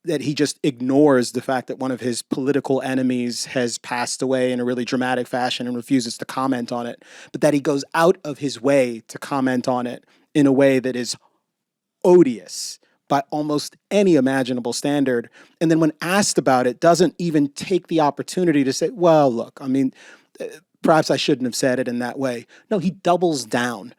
that he just ignores the fact that one of his political enemies has passed away in a really dramatic fashion and refuses to comment on it, but that he goes out of his way to comment on it in a way that is odious by almost any imaginable standard. And then when asked about it, doesn't even take the opportunity to say, well, look, I mean, perhaps I shouldn't have said it in that way. No, he doubles down.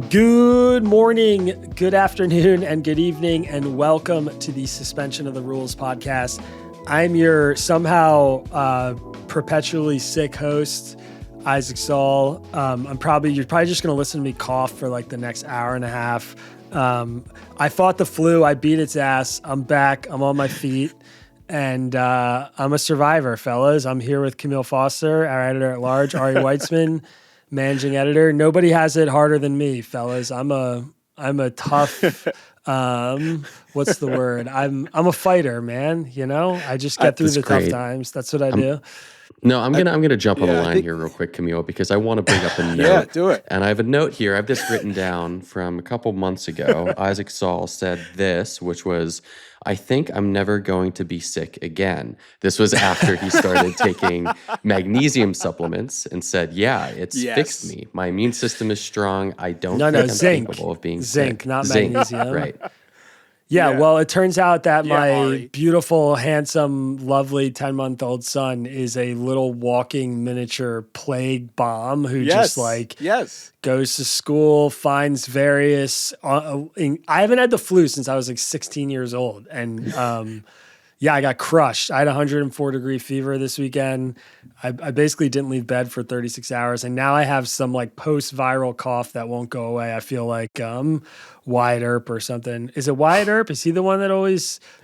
Good morning, good afternoon, and good evening, and welcome to the Suspension of the Rules podcast. I'm your somehow perpetually sick host, Isaac Saul. You're probably just going to listen to me cough for like the next hour and a half. I fought the flu. I beat its ass. I'm back. I'm on my feet. And I'm a survivor, fellas. I'm here with Kmele Foster, our editor-at-large, Ari Weitzman, managing editor. Nobody has it harder than me, fellas. I'm a tough, what's the word? I'm a fighter, man. You know, I just get through the tough times. That's what I do. No, I'm gonna jump on the line here real quick, Kmele, because I want to bring up a note. Yeah, do it. And I have a note here. I've just written down from a couple months ago. Isaac Saul said this, which was, I think I'm never going to be sick again. This was after he started taking magnesium supplements and said, yeah, it's fixed me. My immune system is strong. I don't think I'm capable of being zinc, sick. not magnesium. Right. Yeah, well, it turns out that my beautiful, handsome, lovely 10-month-old son is a little walking miniature plague bomb who just goes to school, finds various... I haven't had the flu since I was like 16 years old. And I got crushed. I had 104-degree fever this weekend. I basically didn't leave bed for 36 hours. And now I have some like post-viral cough that won't go away. I feel like Wyatt Earp or something. Is it Wyatt Earp? Is he the one that drank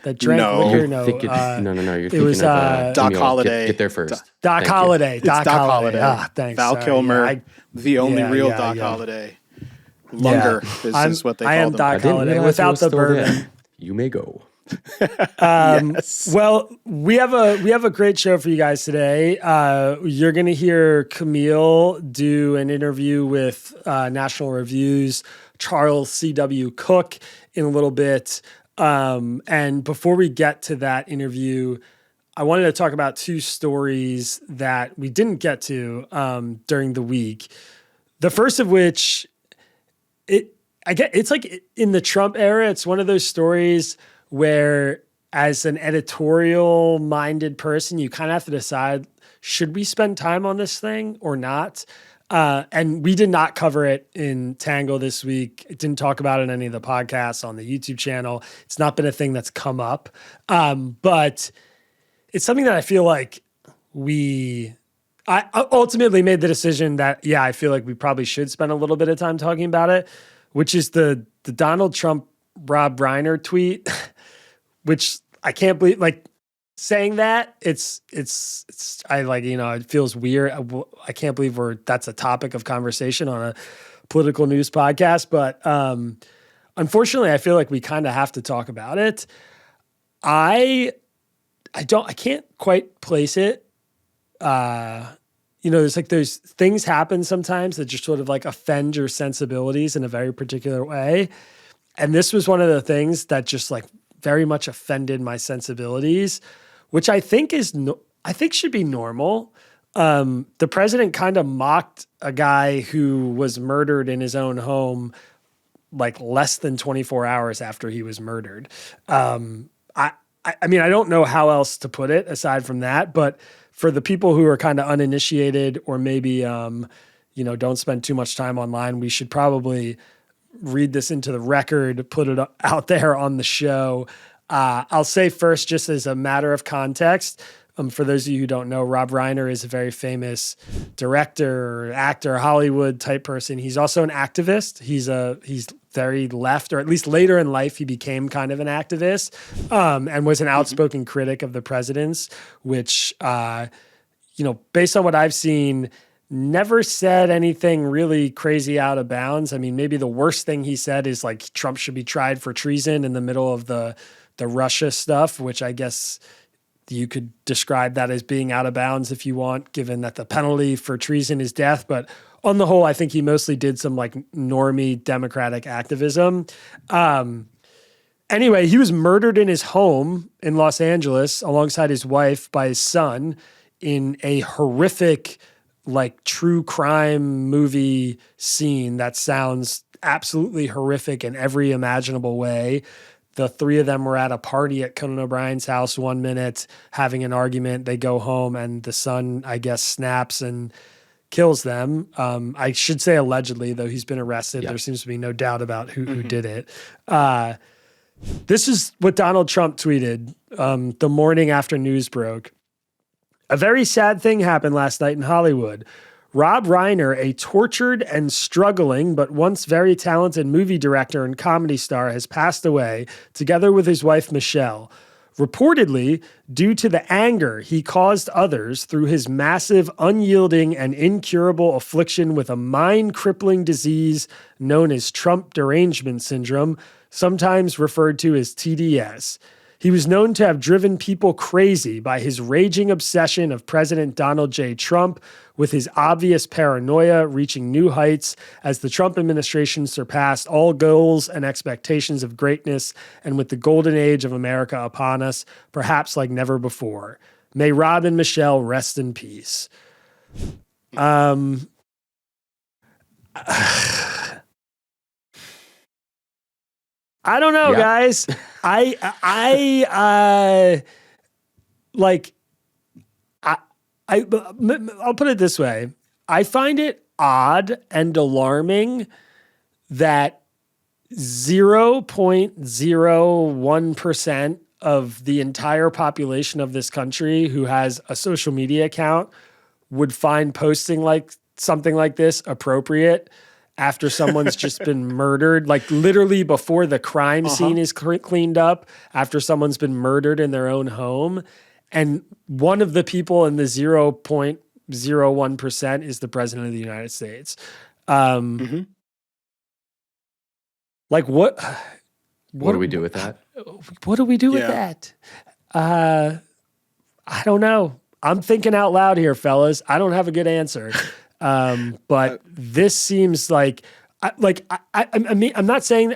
liquor? No. You're thinking of Doc Holliday. Get there first. Doc Holliday. Doc Holliday. Ah, thanks. Val Kilmer, the only real Doc Holliday. Lunger is what they call them. I am Doc Holliday without the bourbon. You may go. Well, we have a great show for you guys today. You're going to hear Kmele do an interview with National Review's Charles C.W. Cooke in a little bit. And before we get to that interview, I wanted to talk about two stories that we didn't get to during the week. The first of which, it's like in the Trump era, it's one of those stories where as an editorial-minded person, you kind of have to decide, should we spend time on this thing or not? And we did not cover it in Tangle this week. It didn't talk about it in any of the podcasts on the YouTube channel. It's not been a thing that's come up. But it's something that I feel like I ultimately made the decision that, I feel like we probably should spend a little bit of time talking about it, which is the Donald Trump Rob Reiner tweet, which I can't believe, like, saying that it feels weird. I can't believe that's a topic of conversation on a political news podcast, but unfortunately I feel like we kind of have to talk about it. I can't quite place it. There's things happen sometimes that just sort of like offend your sensibilities in a very particular way. And this was one of the things that just like very much offended my sensibilities, which I think should be normal. The president kind of mocked a guy who was murdered in his own home like less than 24 hours after he was murdered. I mean, I don't know how else to put it aside from that, but for the people who are kind of uninitiated or maybe, don't spend too much time online, we should probably read this into the record, put it out there on the show. I'll say first, just as a matter of context, for those of you who don't know, Rob Reiner is a very famous director, actor, Hollywood type person. He's also an activist. He's very left, or at least later in life, he became kind of an activist, and was an outspoken critic of the president's, which, based on what I've seen, never said anything really crazy out of bounds. I mean, maybe the worst thing he said is like Trump should be tried for treason in the middle of the Russia stuff, which I guess you could describe that as being out of bounds if you want, given that the penalty for treason is death. But on the whole, I think he mostly did some like normie Democratic activism. Anyway, he was murdered in his home in Los Angeles alongside his wife by his son in a horrific, like true crime movie scene that sounds absolutely horrific in every imaginable way. The three of them were at a party at Conan O'Brien's house 1 minute, having an argument. They go home and the son, I guess, snaps and kills them. I should say allegedly, though he's been arrested. There seems to be no doubt about who did it. This is what Donald Trump tweeted the morning after news broke. A very sad thing happened last night in Hollywood. Rob Reiner, a tortured and struggling but once very talented movie director and comedy star, has passed away, together with his wife Michelle. Reportedly, due to the anger he caused others through his massive, unyielding, and incurable affliction with a mind-crippling disease known as Trump derangement syndrome, sometimes referred to as TDS. He was known to have driven people crazy by his raging obsession of President Donald J. Trump, with his obvious paranoia reaching new heights as the Trump administration surpassed all goals and expectations of greatness, and with the golden age of America upon us, perhaps like never before. May Rob and Michelle rest in peace. I don't know, guys. I'll put it this way. I find it odd and alarming that 0.01% of the entire population of this country who has a social media account would find posting like something like this appropriate after someone's just been murdered, like literally before the crime scene is cleaned up, after someone's been murdered in their own home. And one of the people in the 0.01% is the president of the United States. Like what do we do with that? What do we do with that? I don't know. I'm thinking out loud here, fellas. I don't have a good answer. But this seems like, I mean, I'm not saying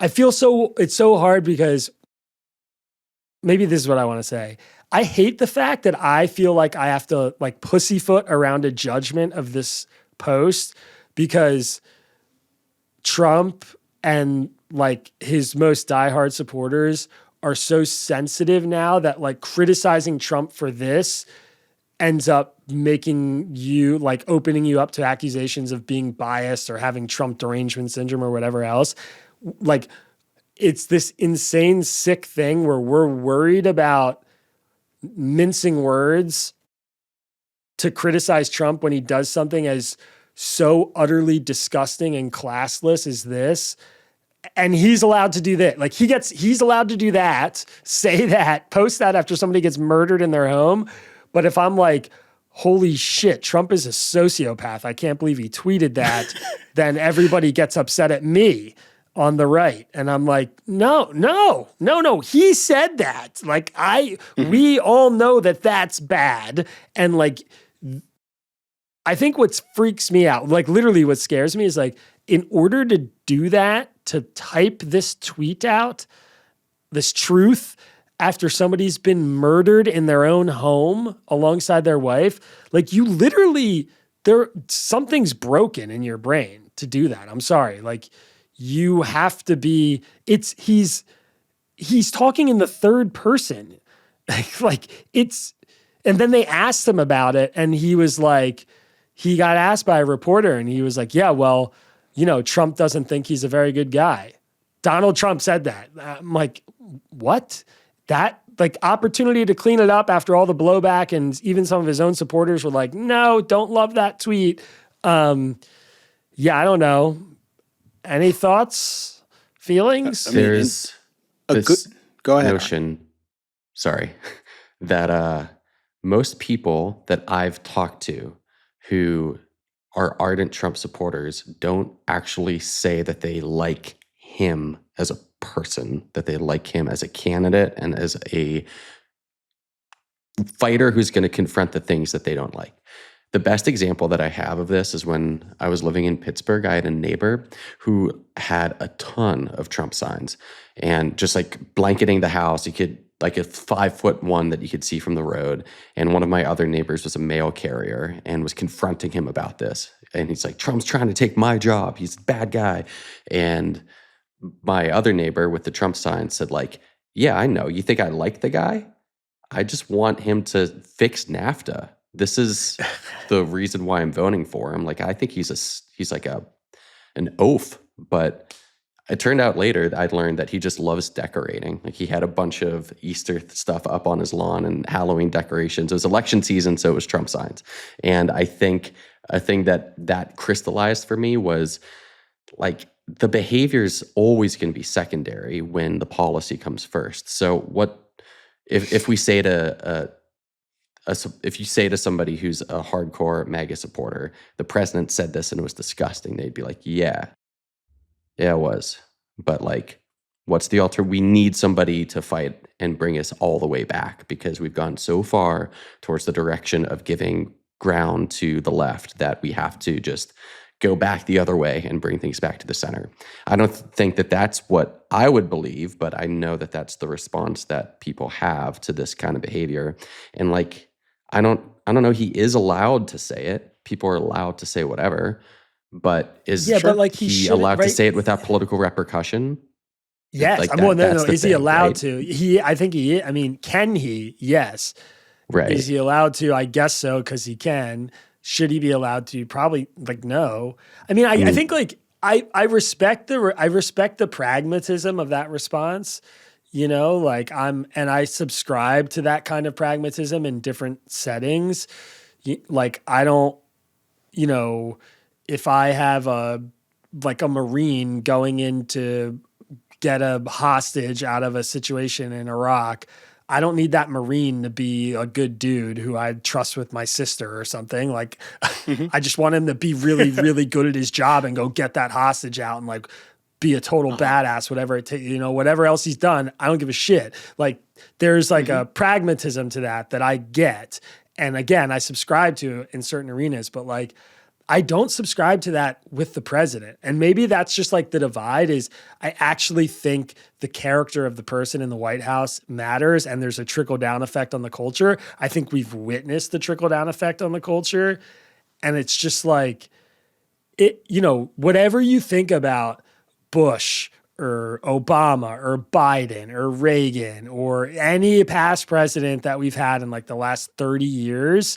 I feel so, it's so hard because maybe this is what I want to say. I hate the fact that I feel like I have to like pussyfoot around a judgment of this post because Trump and like his most diehard supporters are so sensitive now that like criticizing Trump for this ends up making you like opening you up to accusations of being biased or having Trump derangement syndrome or whatever else. Like it's this insane, sick thing where we're worried about mincing words to criticize Trump when he does something as so utterly disgusting and classless as this. And he's allowed to do that. Like he's allowed to do that, say that, post that after somebody gets murdered in their home. But if I'm like, holy shit, Trump is a sociopath, I can't believe he tweeted that, then everybody gets upset at me on the right. And I'm like, no, he said that. Like we all know that that's bad. And like, I think what freaks me out, like literally what scares me is like, in order to do that, to type this tweet out, this truth, after somebody's been murdered in their own home alongside their wife, like you literally, something's broken in your brain to do that. I'm sorry. Like you have to be, he's talking in the third person. And then they asked him about it and he was like, he got asked by a reporter and he was like, yeah, well, you know, Trump doesn't think he's a very good guy. Donald Trump said that. I'm like, what? That like opportunity to clean it up after all the blowback, and even some of his own supporters were like, no, don't love that tweet. Yeah, I don't know. Any thoughts, feelings? There's this go ahead. notion, that most people that I've talked to who are ardent Trump supporters don't actually say that they like him as a person, that they like him as a candidate and as a fighter who's going to confront the things that they don't like. The best example that I have of this is when I was living in Pittsburgh. I had a neighbor who had a ton of Trump signs and just like blanketing the house. You could, like, a 5-foot one that you could see from the road. And one of my other neighbors was a mail carrier and was confronting him about this. And he's like, Trump's trying to take my job. He's a bad guy. And my other neighbor with the Trump sign said, like, yeah, I know. You think I like the guy? I just want him to fix NAFTA. This is the reason why I'm voting for him. Like, I think he's like an oaf, but it turned out later that I'd learned that he just loves decorating. Like, he had a bunch of Easter stuff up on his lawn and Halloween decorations. It was election season, so it was Trump signs. And I think a thing that crystallized for me was, like, the behavior's always going to be secondary when the policy comes first. So what if we say to if you say to somebody who's a hardcore MAGA supporter, the president said this and it was disgusting, they'd be like, yeah, it was. But, like, what's the alter? We need somebody to fight and bring us all the way back, because we've gone so far towards the direction of giving ground to the left that we have to just go back the other way and bring things back to the center. I don't think that that's what I would believe, but I know that that's the response that people have to this kind of behavior. And, like, I don't know. He is allowed to say it. People are allowed to say whatever, but is but, like, he allowed to say it without political repercussion? Yes. Like, No. that's the Is he thing, allowed right? to? I think he is. I mean, can he? Yes. Right. Is he allowed to? I guess so, because he can. Should he be allowed to? Probably, like, no. I mean, I think, like, I respect the pragmatism of that response. You know, like, I subscribe to that kind of pragmatism in different settings. Like, I don't, if I have a Marine going in to get a hostage out of a situation in Iraq, I don't need that Marine to be a good dude who I trust with my sister or something. Like, I just want him to be really, really good at his job and go get that hostage out and, like, be a total badass, whatever it takes, whatever else he's done. I don't give a shit. Like, there's, like, a pragmatism to that I get. And again, I subscribe to in certain arenas, but, like, I don't subscribe to that with the president. And maybe that's just, like, the divide is I actually think the character of the person in the White House matters, and there's a trickle-down effect on the culture. I think we've witnessed the trickle-down effect on the culture. And it's just like, whatever you think about Bush or Obama or Biden or Reagan or any past president that we've had in, like, the last 30 years,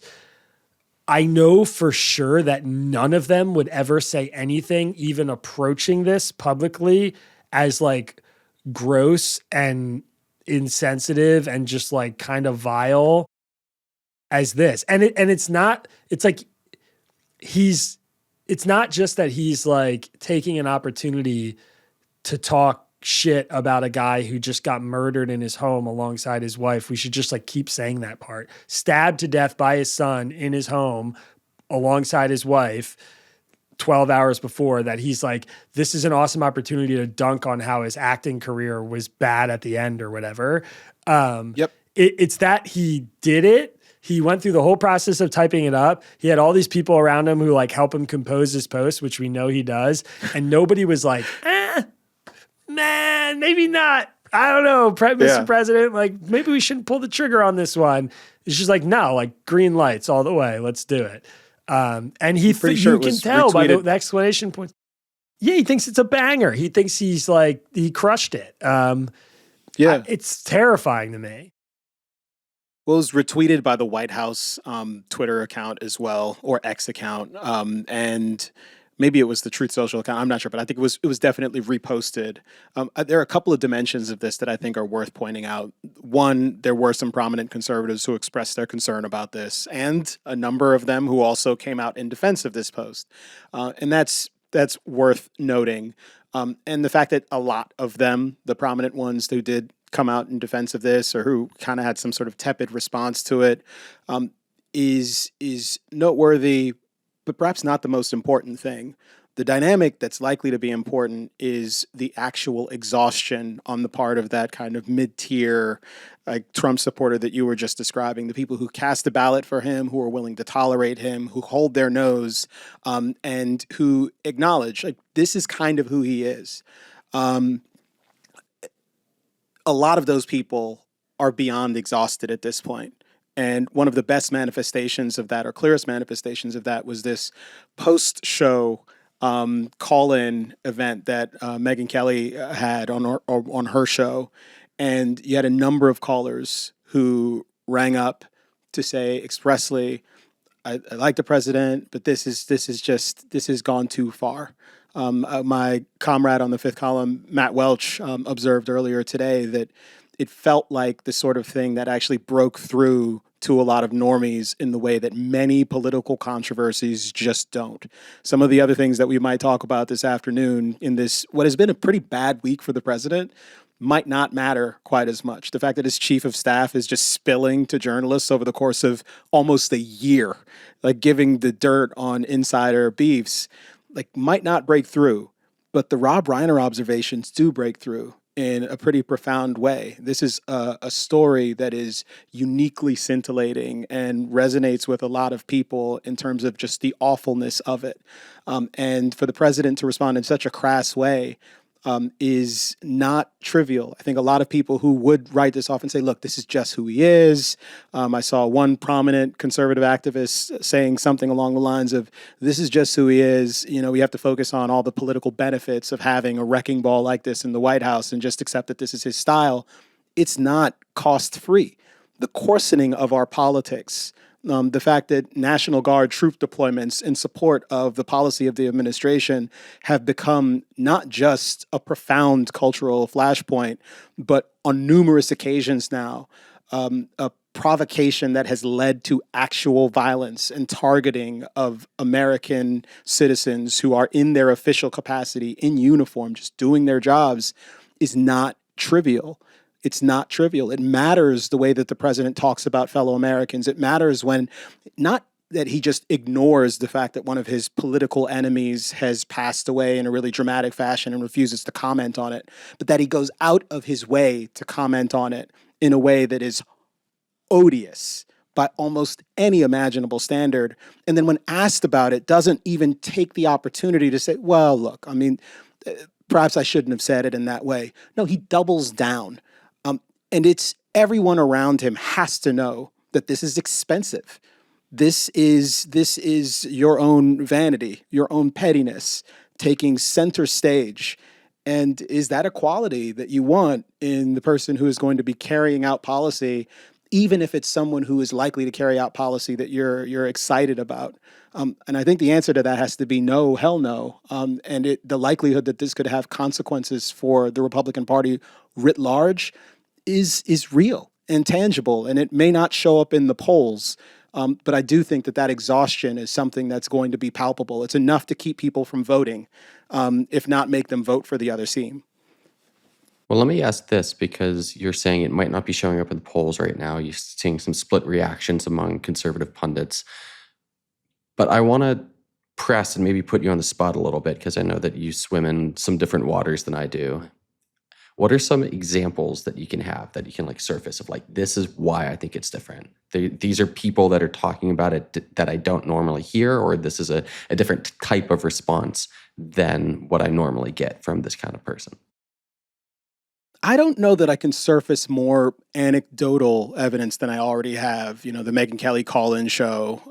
I know for sure that none of them would ever say anything even approaching this publicly as, like, gross and insensitive and just, like, kind of vile as this. And it's not just that he's, like, taking an opportunity to talk shit about a guy who just got murdered in his home alongside his wife. We should just, like, keep saying that part. Stabbed to death by his son in his home alongside his wife 12 hours before that. He's like, this is an awesome opportunity to dunk on how his acting career was bad at the end or whatever. It's that he did it. He went through the whole process of typing it up. He had all these people around him who, like, help him compose his post, which we know he does. And nobody was like, man, maybe not. I don't know, Mr. President, like, maybe we shouldn't pull the trigger on this one. It's just like, no, like, green lights all the way. Let's do it. And you can tell by the exclamation points. Yeah, he thinks it's a banger. He thinks he's, like, he crushed it. It's terrifying to me. Well, it was retweeted by the White House Twitter account as well, or X account, and maybe it was the Truth Social account. I'm not sure, but I think it was definitely reposted. There are a couple of dimensions of this that I think are worth pointing out. One, there were some prominent conservatives who expressed their concern about this, and a number of them who also came out in defense of this post, and that's worth noting. And the fact that a lot of them, the prominent ones who did come out in defense of this or who kind of had some sort of tepid response to it, is noteworthy but perhaps not the most important thing. The dynamic that's likely to be important is the actual exhaustion on the part of that kind of mid-tier, like Trump supporter that you were just describing, the people who cast a ballot for him, who are willing to tolerate him, who hold their nose, and who acknowledge, like, this is kind of who he is. A lot of those people are beyond exhausted at this point. And one of the best manifestations of that, or clearest manifestations of that, was this post-show call-in event that Megyn Kelly had on her show. And you had a number of callers who rang up to say expressly, I like the president, but this has gone too far. My comrade on the Fifth Column, Matt Welch, observed earlier today that it felt like the sort of thing that actually broke through to a lot of normies in the way that many political controversies just don't. Some of the other things that we might talk about this afternoon in this, what has been a pretty bad week for the president, might not matter quite as much. The fact that his chief of staff is just spilling to journalists over the course of almost a year, like giving the dirt on insider beefs, like might not break through. But the Rob Reiner observations do break through in a pretty profound way. This is a story that is uniquely scintillating and resonates with a lot of people in terms of just the awfulness of it. And for the president to respond in such a crass way is not trivial. I think a lot of people who would write this off and say, look, this is just who he is. I saw one prominent conservative activist saying something along the lines of, this is just who he is. You know, we have to focus on all the political benefits of having a wrecking ball like this in the White House and just accept that this is his style. It's not cost-free. The coarsening of our politics, the fact that National Guard troop deployments in support of the policy of the administration have become not just a profound cultural flashpoint, but on numerous occasions now, a provocation that has led to actual violence and targeting of American citizens who are in their official capacity, in uniform, just doing their jobs, is not trivial. It's not trivial. It matters the way that the president talks about fellow Americans. It matters when, not that he just ignores the fact that one of his political enemies has passed away in a really dramatic fashion and refuses to comment on it, but that he goes out of his way to comment on it in a way that is odious by almost any imaginable standard. And then when asked about it, doesn't even take the opportunity to say, well, look, I mean, perhaps I shouldn't have said it in that way. No, he doubles down. And it's everyone around him has to know that this is expensive. This is your own vanity, your own pettiness taking center stage. And is that a quality that you want in the person who is going to be carrying out policy, even if it's someone who is likely to carry out policy that you're excited about? And I think the answer to that has to be no, hell no. And the likelihood that this could have consequences for the Republican Party writ large is real and tangible, and it may not show up in the polls, but I do think that exhaustion is something that's going to be palpable. It's enough to keep people from voting, if not make them vote for the other team. Well, let me ask this, because you're saying it might not be showing up in the polls right now. You're seeing some split reactions among conservative pundits. But I want to press and maybe put you on the spot a little bit, because I know that you swim in some different waters than I do. What are some examples that you can have that you can like surface of like, this is why I think it's different? These are people that are talking about it that I don't normally hear, or this is a different type of response than what I normally get from this kind of person? I don't know that I can surface more anecdotal evidence than I already have. You know, the Megyn Kelly call-in show,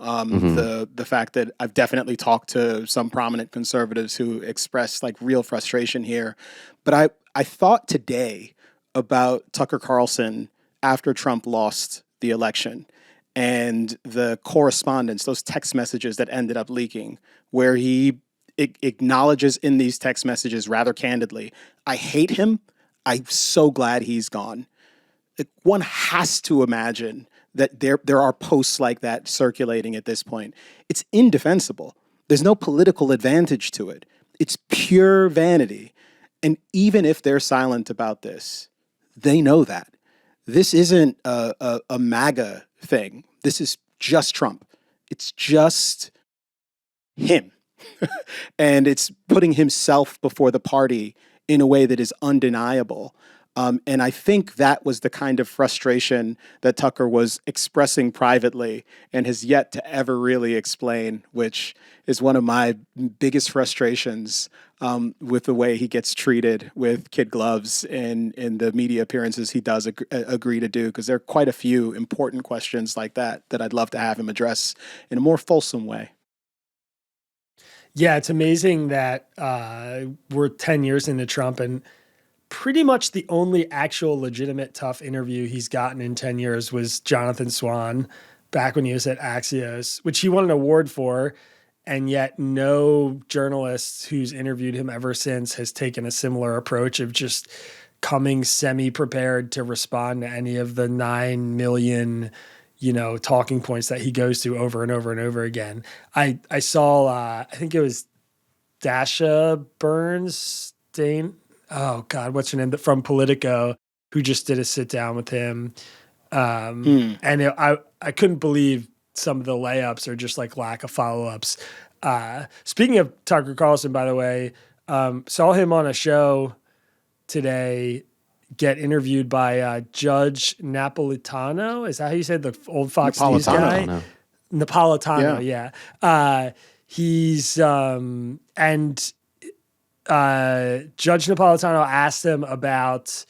the fact that I've definitely talked to some prominent conservatives who express like real frustration here. But I thought today about Tucker Carlson after Trump lost the election and the correspondence, those text messages that ended up leaking, where he acknowledges in these text messages rather candidly, I hate him. I'm so glad he's gone. One has to imagine that there are posts like that circulating at this point. It's indefensible. There's no political advantage to it. It's pure vanity. And even if they're silent about this, they know that. This isn't a MAGA thing. This is just Trump. It's just him. And it's putting himself before the party in a way that is undeniable. And I think that was the kind of frustration that Tucker was expressing privately and has yet to ever really explain, which is one of my biggest frustrations with the way he gets treated with kid gloves in the media appearances he does agree to do, because there are quite a few important questions like that I'd love to have him address in a more fulsome way. Yeah, it's amazing that we're 10 years into Trump, and pretty much the only actual legitimate tough interview he's gotten in 10 years was Jonathan Swan back when he was at Axios, which he won an award for. And yet no journalist who's interviewed him ever since has taken a similar approach of just coming semi-prepared to respond to any of the 9 million talking points that he goes through over and over and over again. I saw, I think it was Dasha Bernstein. Oh God, what's her name? From Politico, who just did a sit down with him. And I couldn't believe some of the layups or just like lack of follow-ups. Speaking of Tucker Carlson, by the way, saw him on a show today get interviewed by Judge Napolitano. Is that how you said, the old Fox News guy? No. Napolitano, yeah. He's and Judge Napolitano asked him about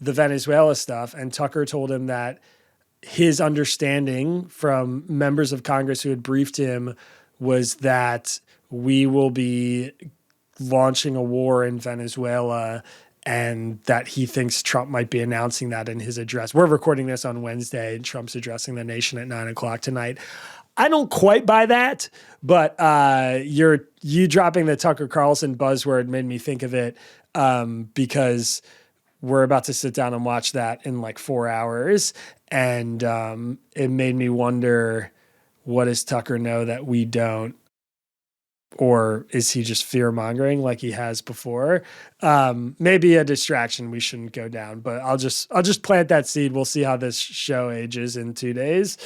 the Venezuela stuff, and Tucker told him that his understanding from members of Congress who had briefed him was that we will be launching a war in Venezuela, and that he thinks Trump might be announcing that in his address. We're recording this on Wednesday, and Trump's addressing the nation at 9:00 tonight. I don't quite buy that, but you dropping the Tucker Carlson buzzword made me think of it, because we're about to sit down and watch that in like 4 hours. And it made me wonder, what does Tucker know that we don't? Or is he just fear-mongering like he has before? Maybe a distraction we shouldn't go down, but I'll just plant that seed. We'll see how this show ages in 2 days.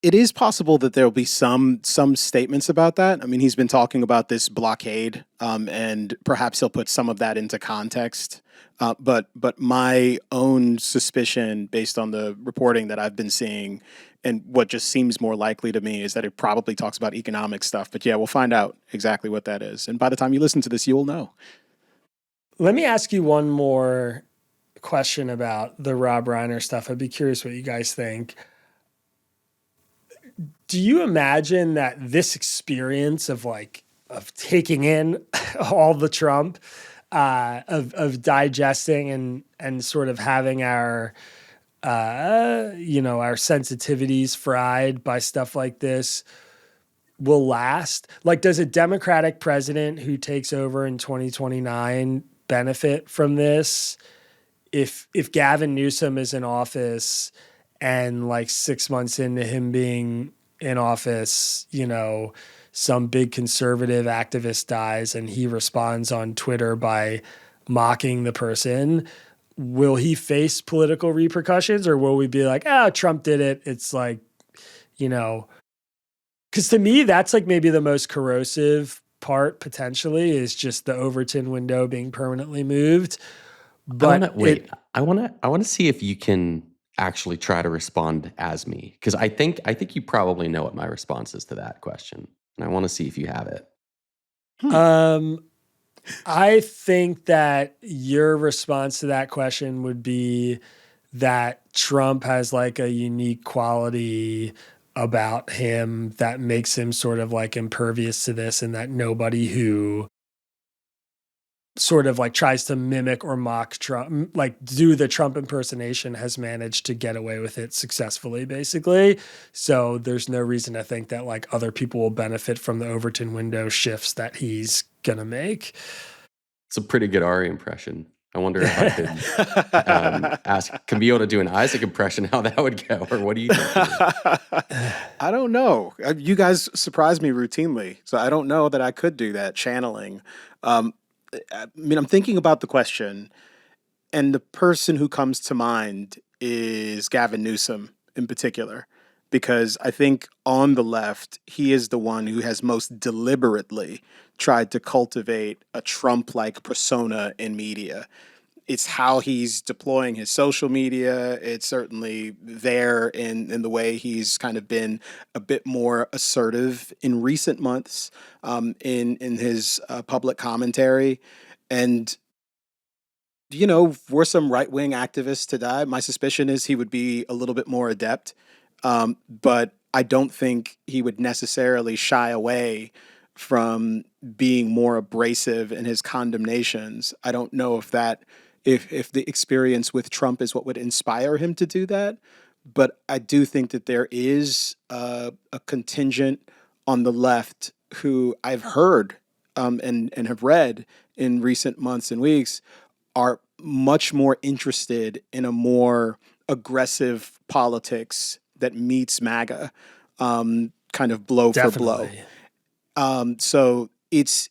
It is possible that there will be some statements about that. I mean, he's been talking about this blockade, and perhaps he'll put some of that into context. But my own suspicion, based on the reporting that I've been seeing, and what just seems more likely to me, is that it probably talks about economic stuff. But yeah, we'll find out exactly what that is. And by the time you listen to this, you'll know. Let me ask you one more question about the Rob Reiner stuff. I'd be curious what you guys think. Do you imagine that this experience of taking in all the Trump, of digesting and sort of having our sensitivities fried by stuff like this will last? Like, does a Democratic president who takes over in 2029 benefit from this? If Gavin Newsom is in office and like 6 months into him being in office, some big conservative activist dies and he responds on Twitter by mocking the person, will he face political repercussions, or will we be like, Trump did it? It's like, because to me, that's like maybe the most corrosive part potentially, is just the Overton window being permanently moved. But I want to see if you can actually try to respond as me, because I think you probably know what my response is to that question, and I want to see if you have it. I think that your response to that question would be that Trump has like a unique quality about him that makes him sort of like impervious to this, and that nobody who sort of like tries to mimic or mock Trump, like do the Trump impersonation, has managed to get away with it successfully, basically. So there's no reason to think that like other people will benefit from the Overton window shifts that he's gonna make. It's a pretty good Ari impression. I wonder if I could ask Kmele to do an Isaac impression, how that would go, or what do you think? I don't know. You guys surprise me routinely, so I don't know that I could do that channeling. I mean, I'm thinking about the question, and the person who comes to mind is Gavin Newsom in particular. because I think on the left, he is the one who has most deliberately tried to cultivate a Trump-like persona in media. It's how he's deploying his social media. It's certainly there in the way he's kind of been a bit more assertive in recent months, in his public commentary. And, you know, for some right-wing activists to die, my suspicion is he would be a little bit more adept. But I don't think he would necessarily shy away from being more abrasive in his condemnations. I don't know if the experience with Trump is what would inspire him to do that, but I do think that there is a contingent on the left who I've heard and have read in recent months and weeks are much more interested in a more aggressive politics that meets MAGA, kind of blow for blow. So it's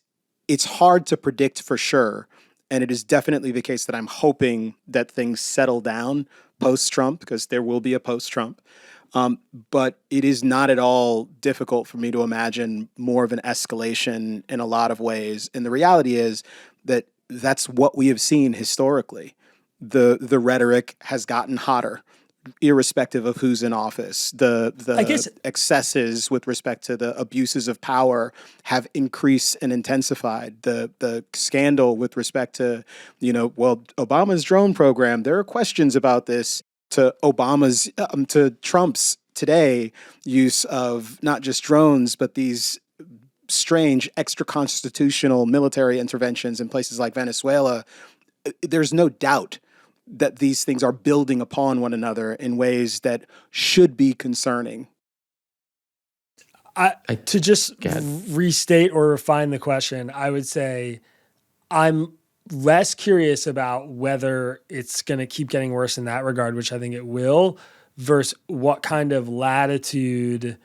hard to predict for sure. And it is definitely the case that I'm hoping that things settle down post-Trump, because there will be a post-Trump. But it is not at all difficult for me to imagine more of an escalation in a lot of ways. And the reality is that that's what we have seen historically. The rhetoric has gotten hotter, irrespective of who's in office. The excesses with respect to the abuses of power have increased and intensified. The scandal with respect to, Obama's drone program, there are questions about this, to to Trump's today use of not just drones, but these strange extra-constitutional military interventions in places like Venezuela. There's no doubt that these things are building upon one another in ways that should be concerning. To just restate or refine the question, I would say I'm less curious about whether it's going to keep getting worse in that regard, which I think it will, versus what kind of latitude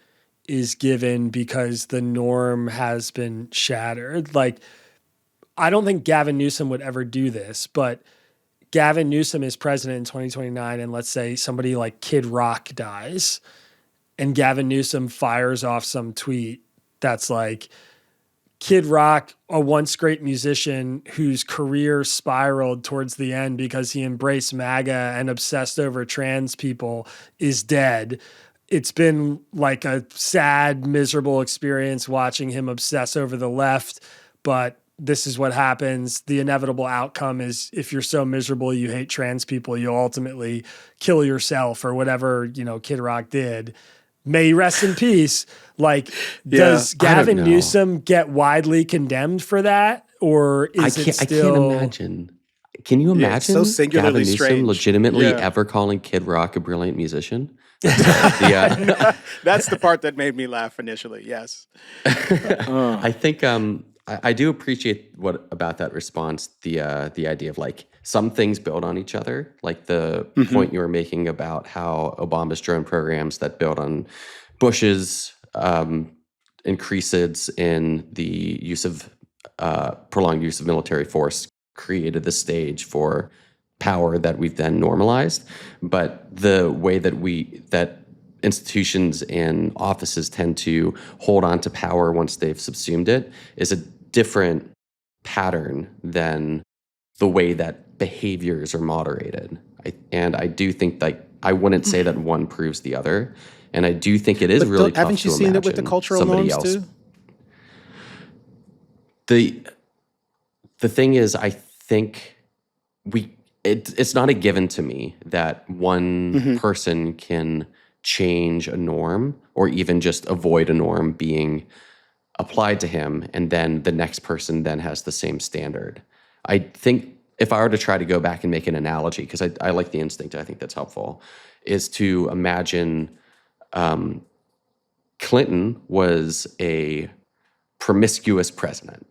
is given because the norm has been shattered. Like, I don't think Gavin Newsom would ever do this, but Gavin Newsom is president in 2029, and let's say somebody like Kid Rock dies, and Gavin Newsom fires off some tweet that's like, Kid Rock, a once great musician whose career spiraled towards the end because he embraced MAGA and obsessed over trans people, is dead. It's been like a sad, miserable experience watching him obsess over the left, but this is what happens. The inevitable outcome is if you're so miserable you hate trans people, you'll ultimately kill yourself or whatever, Kid Rock did. May he rest in peace. Like, does Gavin Newsom get widely condemned for that? Or is it still... I can't imagine. Can you imagine so singularly Gavin Newsom strange. legitimately ever calling Kid Rock a brilliant musician? That's the part that made me laugh initially, yes. I think... I do appreciate about that response, the idea of like some things build on each other, like the point you were making about how Obama's drone programs that build on Bush's increases in the use of prolonged use of military force created the stage for power that we've then normalized. But the way that institutions and offices tend to hold on to power once they've subsumed it is a different pattern than the way that behaviors are moderated. I do think I wouldn't say that one proves the other. And I do think it is really tough to imagine. Haven't you seen it with the cultural norms too? The thing is, I think it's not a given to me that one person can change a norm or even just avoid a norm being applied to him, and then the next person then has the same standard. I think if I were to try to go back and make an analogy, because I like the instinct, I think that's helpful, is to imagine Clinton was a promiscuous president,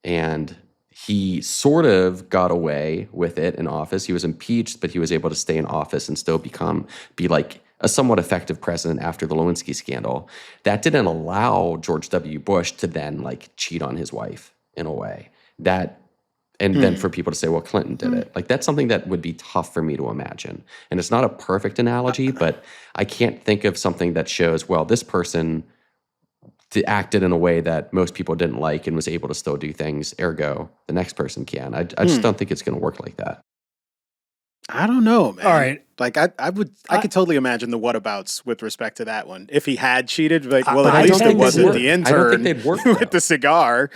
and he sort of got away with it in office. He was impeached, but he was able to stay in office and still be like a somewhat effective president after the Lewinsky scandal. That didn't allow George W. Bush to then like cheat on his wife in a way. That And then for people to say, well, Clinton did it. Like, that's something that would be tough for me to imagine. And it's not a perfect analogy, but I can't think of something that shows, well, this person acted in a way that most people didn't like and was able to still do things, ergo, the next person can. I just don't think it's going to work like that. I don't know, man. All right. Like I could totally imagine the whatabouts with respect to that one. If he had cheated, like, well, I at least don't it think wasn't they'd the work. I don't think intern they'd work, with though. the cigar.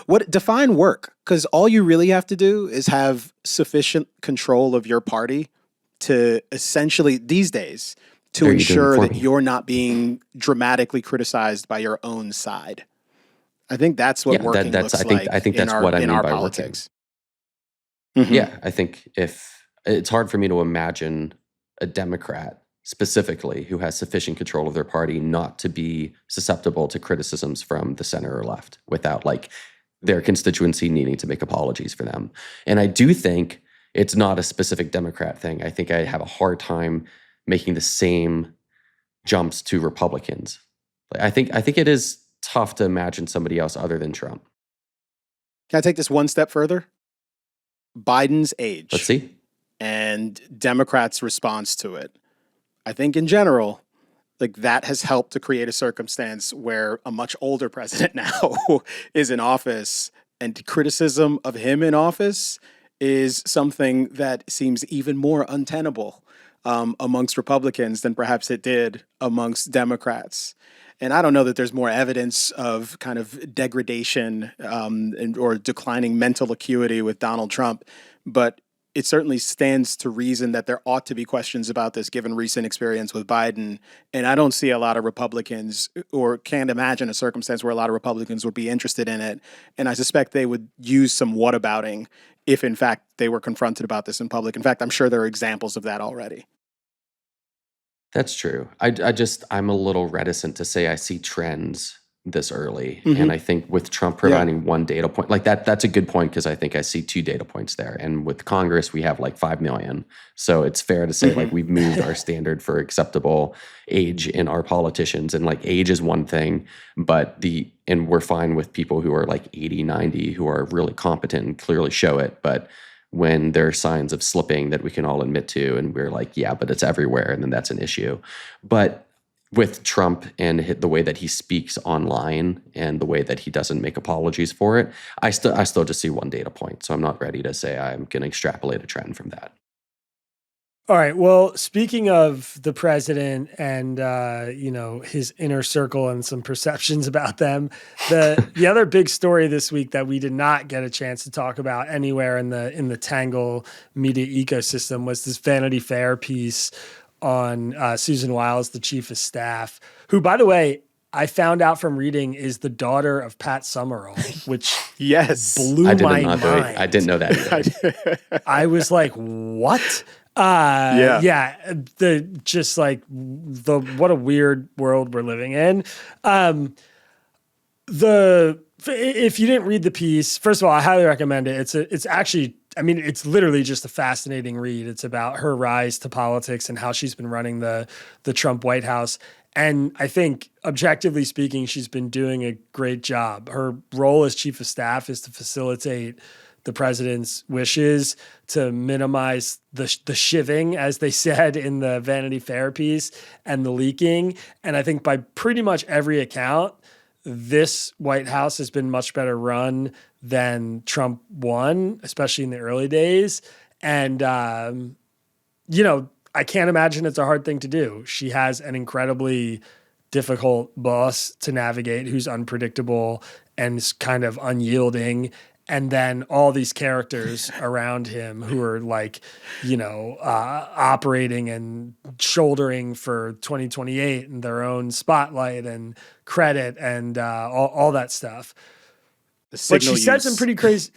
What define work? Because all you really have to do is have sufficient control of your party to essentially these days to Are you doing ensure for that me? you're not being dramatically criticized by your own side. I think that's what Yeah, working that's looks I like think in that's our, what I in mean our by politics. working. Yeah, I think if it's hard for me to imagine a Democrat specifically who has sufficient control of their party not to be susceptible to criticisms from the center or left without like their constituency needing to make apologies for them. And I do think it's not a specific Democrat thing. I think I have a hard time making the same jumps to Republicans. I think it is tough to imagine somebody else other than Trump. Can I take this one step further? Biden's age. Let's see. And Democrats' response to it. I think in general, like that has helped to create a circumstance where a much older president now is in office, and criticism of him in office is something that seems even more untenable amongst Republicans than perhaps it did amongst Democrats. And I don't know that there's more evidence of kind of degradation or declining mental acuity with Donald Trump, but it certainly stands to reason that there ought to be questions about this given recent experience with Biden. And I don't see a lot of Republicans, or can't imagine a circumstance where a lot of Republicans would be interested in it. And I suspect they would use some whatabouting if, in fact, they were confronted about this in public. In fact, I'm sure there are examples of that already. That's true. I'm a little reticent to say I see trends this early. And I think with Trump providing one data point, like that's a good point because I think I see 2 data points there. And with Congress, we have like 5 million. So it's fair to say like we've moved our standard for acceptable age in our politicians. And like age is one thing, but and we're fine with people who are like 80, 90, who are really competent and clearly show it. But when there are signs of slipping that we can all admit to, and we're like, yeah, but it's everywhere, and then that's an issue. But with Trump and the way that he speaks online and the way that he doesn't make apologies for it, I still just see one data point. So I'm not ready to say I'm going to extrapolate a trend from that. All right. Well, speaking of the president and his inner circle and some perceptions about them, the other big story this week that we did not get a chance to talk about anywhere in the Tangle media ecosystem was this Vanity Fair piece on Susan Wiles, the chief of staff, who, by the way, I found out from reading is the daughter of Pat Summerall, which Yes. blew my mind. I didn't know that either. I was like, what? What a weird world we're living in. If you didn't read the piece, first of all, I highly recommend it. It's actually, it's literally just a fascinating read. It's about her rise to politics and how she's been running the Trump White House. And I think, objectively speaking, she's been doing a great job. Her role as chief of staff is to facilitate the president's wishes, to minimize the shivving, as they said in the Vanity Fair piece, and the leaking. And I think by pretty much every account, this White House has been much better run than Trump won, especially in the early days. And, I can't imagine it's a hard thing to do. She has an incredibly difficult boss to navigate who's unpredictable and is kind of unyielding. And then all these characters around him who are like, operating and shouldering for 2028 and their own spotlight and credit and all that stuff. But she said some pretty crazy,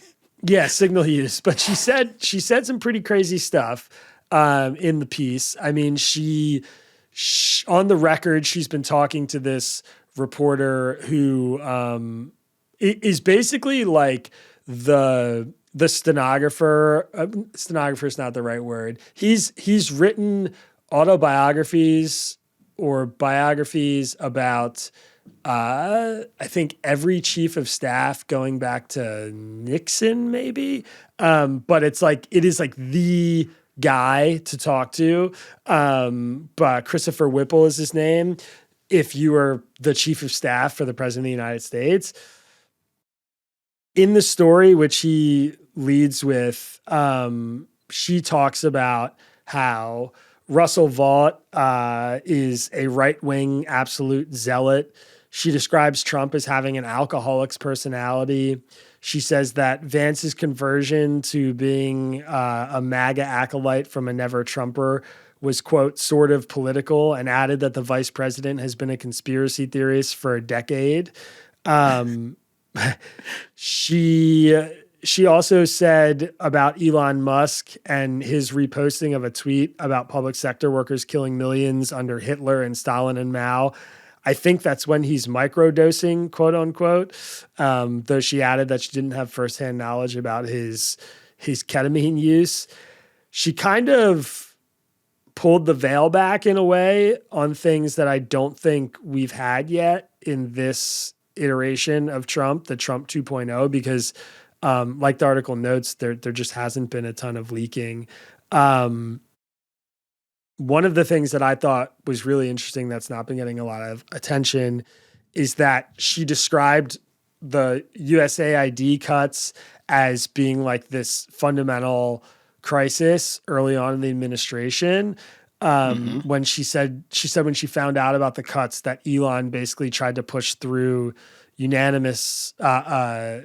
signal use. But she said some pretty crazy stuff in the piece. I mean, she on the record, she's been talking to this reporter who is basically like the stenographer. Stenographer is not the right word. He's written autobiographies or biographies about I think every chief of staff going back to Nixon, maybe. But it is like the guy to talk to. But Christopher Whipple is his name. If you were the chief of staff for the president of the United States, in the story, which he leads with, she talks about how Russell Vought is a right-wing absolute zealot. She describes Trump as having an alcoholic's personality. She says that Vance's conversion to being a MAGA acolyte from a never Trumper was, quote, sort of political, and added that the vice president has been a conspiracy theorist for a decade. She also said about Elon Musk and his reposting of a tweet about public sector workers killing millions under Hitler and Stalin and Mao. I think that's when he's microdosing, quote unquote. Though she added that she didn't have firsthand knowledge about his ketamine use. She kind of pulled the veil back in a way on things that I don't think we've had yet in this iteration of Trump, the Trump 2.0, because like the article notes, there just hasn't been a ton of leaking. One of the things that I thought was really interesting that's not been getting a lot of attention is that she described the USAID cuts as being like this fundamental crisis early on in the administration. When she said when she found out about the cuts that Elon basically tried to push through unanimous, I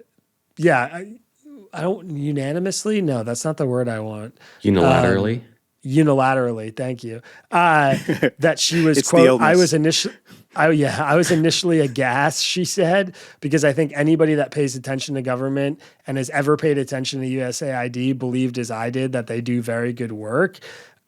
don't unanimously. No, that's not the word I want. Unilaterally. Unilaterally. Thank you. That she was, quote, I was initially aghast, she said, because I think anybody that pays attention to government and has ever paid attention to USAID believed as I did that they do very good work.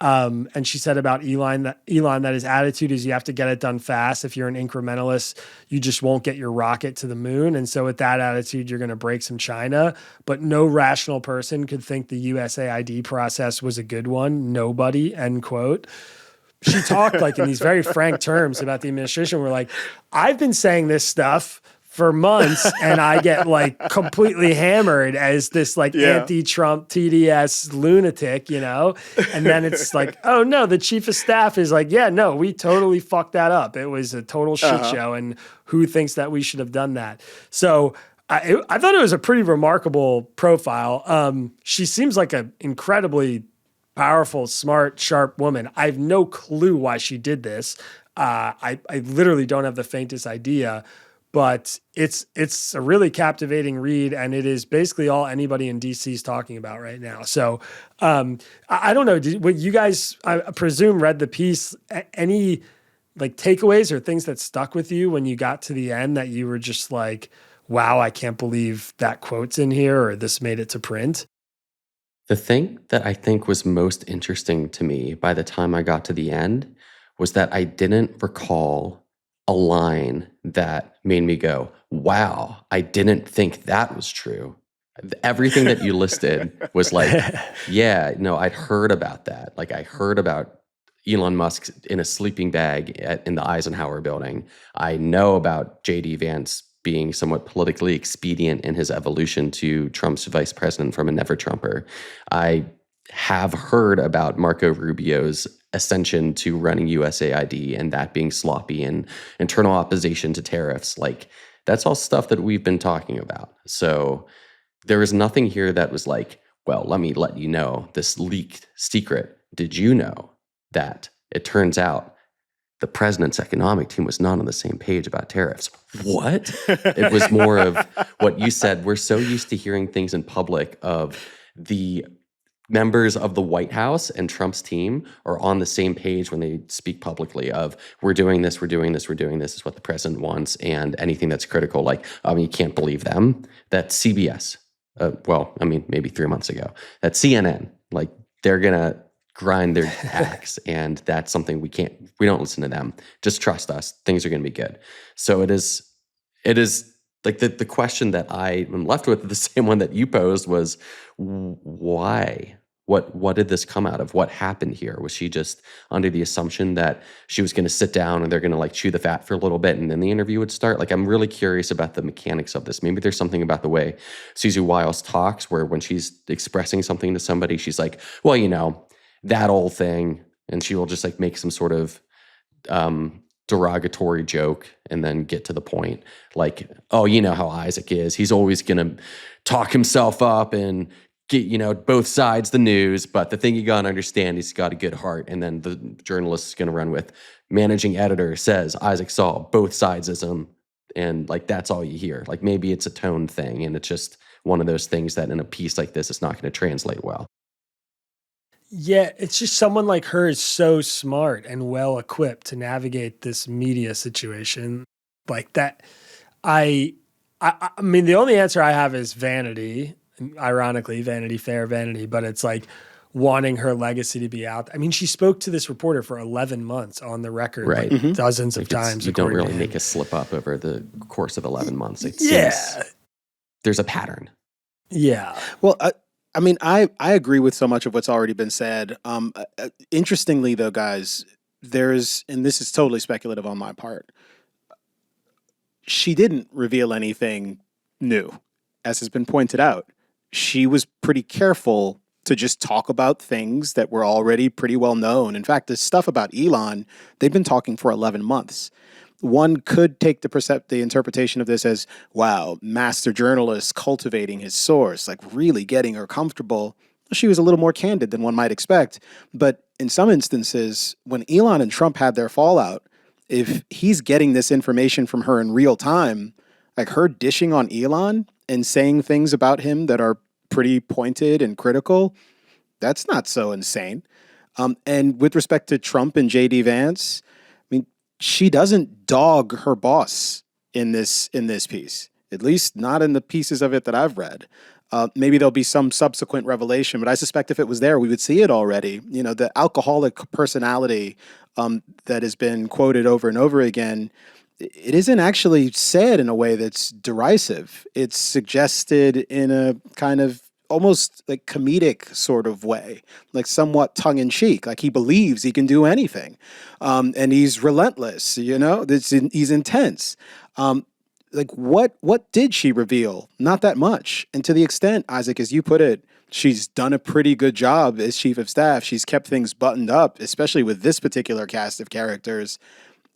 And she said about Elon that his attitude is you have to get it done fast. If you're an incrementalist, you just won't get your rocket to the moon. And so with that attitude, you're going to break some China. But no rational person could think the USAID process was a good one. Nobody, end quote. She talked like in these very frank terms about the administration. We're like, I've been saying this stuff for months and I get like completely hammered as this like anti-Trump TDS lunatic, you know? And then it's like, oh no, the chief of staff is like, yeah, no, we totally fucked that up. It was a total shit show. And who thinks that we should have done that? So I thought it was a pretty remarkable profile. She seems like an incredibly powerful, smart, sharp woman. I have no clue why she did this. I literally don't have the faintest idea. But it's a really captivating read, and it is basically all anybody in DC is talking about right now. So I don't know. What you guys, I presume, read the piece? Any like takeaways or things that stuck with you when you got to the end that you were just like, "Wow, I can't believe that quote's in here," or "This made it to print"? The thing that I think was most interesting to me by the time I got to the end was that I didn't recall a line that made me go, wow, I didn't think that was true. Everything that you listed was like, yeah, no, I'd heard about that. Like I heard about Elon Musk in a sleeping bag in the Eisenhower building. I know about J.D. Vance being somewhat politically expedient in his evolution to Trump's vice president from a never Trumper. I have heard about Marco Rubio's ascension to running USAID and that being sloppy and internal opposition to tariffs. Like that's all stuff that we've been talking about. So there is nothing here that was like, well, let me let you know this leaked secret. Did you know that it turns out the president's economic team was not on the same page about tariffs? What? It was more of what you said. We're so used to hearing things in public of the members of the White House and Trump's team are on the same page when they speak publicly of we're doing this, we're doing this, we're doing this is what the president wants, and anything that's critical, like you can't believe them. That CBS, maybe 3 months ago, that CNN, like they're gonna grind their axe, and that's something we don't listen to them. Just trust us, things are gonna be good. So it is like the question that I am left with, the same one that you posed, was why? What did this come out of? What happened here? Was she just under the assumption that she was going to sit down and they're going to like chew the fat for a little bit and then the interview would start? Like, I'm really curious about the mechanics of this. Maybe there's something about the way Susan Wiles talks where when she's expressing something to somebody, she's like, well, you know, that old thing. And she will just like make some sort of derogatory joke and then get to the point. Like, oh, you know how Isaac is. He's always going to talk himself up and get, you know, both sides the news, but the thing you got to understand, he's got a good heart. And then the journalist is going to run with managing editor says Isaac Saul, both sidesism. And like, that's all you hear. Like maybe it's a tone thing. And it's just one of those things that in a piece like this, it's not going to translate well. Yeah, it's just someone like her is so smart and well equipped to navigate this media situation like that. I mean, the only answer I have is vanity. Ironically, Vanity Fair, vanity, but it's like wanting her legacy to be out. I mean, she spoke to this reporter for 11 months on the record, right? Like dozens of times. You don't really make a slip up over the course of 11 months. It seems there's a pattern. Yeah. Well, I mean, I agree with so much of what's already been said. Interestingly, though, guys, and this is totally speculative on my part, she didn't reveal anything new, as has been pointed out. She was pretty careful to just talk about things that were already pretty well known. In fact, the stuff about Elon, they've been talking for 11 months. One could take the interpretation of this as, wow, master journalist cultivating his source, like really getting her comfortable. She was a little more candid than one might expect. But in some instances, when Elon and Trump had their fallout, if he's getting this information from her in real time, like her dishing on Elon and saying things about him that are pretty pointed and critical, that's not so insane. And with respect to Trump and J.D. Vance, I mean, she doesn't dog her boss in this piece, at least not in the pieces of it that I've read. Maybe there'll be some subsequent revelation, but I suspect if it was there, we would see it already. You know, the alcoholic personality that has been quoted over and over again, it isn't actually said in a way that's derisive. It's suggested in a kind of almost like comedic sort of way, like somewhat tongue in cheek, like he believes he can do anything. And he's relentless, you know, he's intense. Like what did she reveal? Not that much. And to the extent, Isaac, as you put it, she's done a pretty good job as chief of staff. She's kept things buttoned up, especially with this particular cast of characters.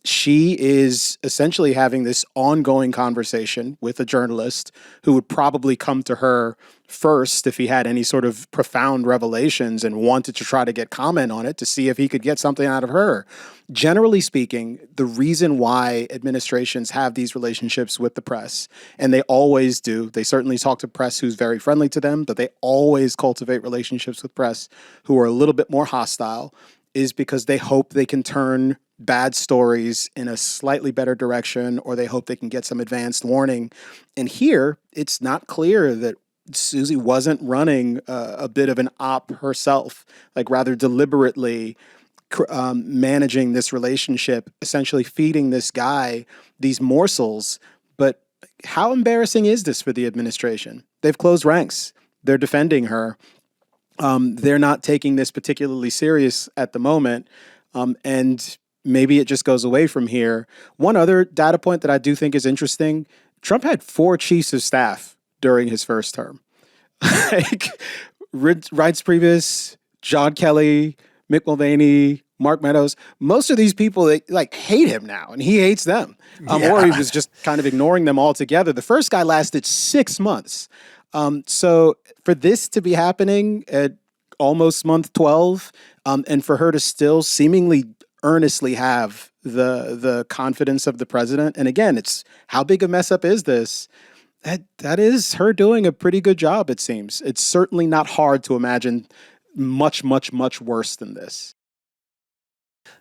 She is essentially having this ongoing conversation with a journalist who would probably come to her first if he had any sort of profound revelations and wanted to try to get comment on it to see if he could get something out of her. Generally speaking, the reason why administrations have these relationships with the press, and they always do, they certainly talk to press who's very friendly to them, but they always cultivate relationships with press who are a little bit more hostile, is because they hope they can turn bad stories in a slightly better direction, or they hope they can get some advanced warning. And here, it's not clear that Susie wasn't running a bit of an op herself, like rather deliberately managing this relationship, essentially feeding this guy these morsels. But how embarrassing is this for the administration? They've closed ranks. They're defending her. They're not taking this particularly serious at the moment. And maybe it just goes away from here. One other data point that I do think is interesting, Trump had 4 chiefs of staff during his first term. Like Reince Priebus, John Kelly, Mick Mulvaney, Mark Meadows. Most of these people, they like hate him now, and he hates them. Or he was just kind of ignoring them altogether. The first guy lasted 6 months. So for this to be happening at almost month 12, and for her to still seemingly earnestly have the confidence of the president, and again, it's how big a mess up is this? That is her doing a pretty good job, it seems. It's certainly not hard to imagine much, much, much worse than this.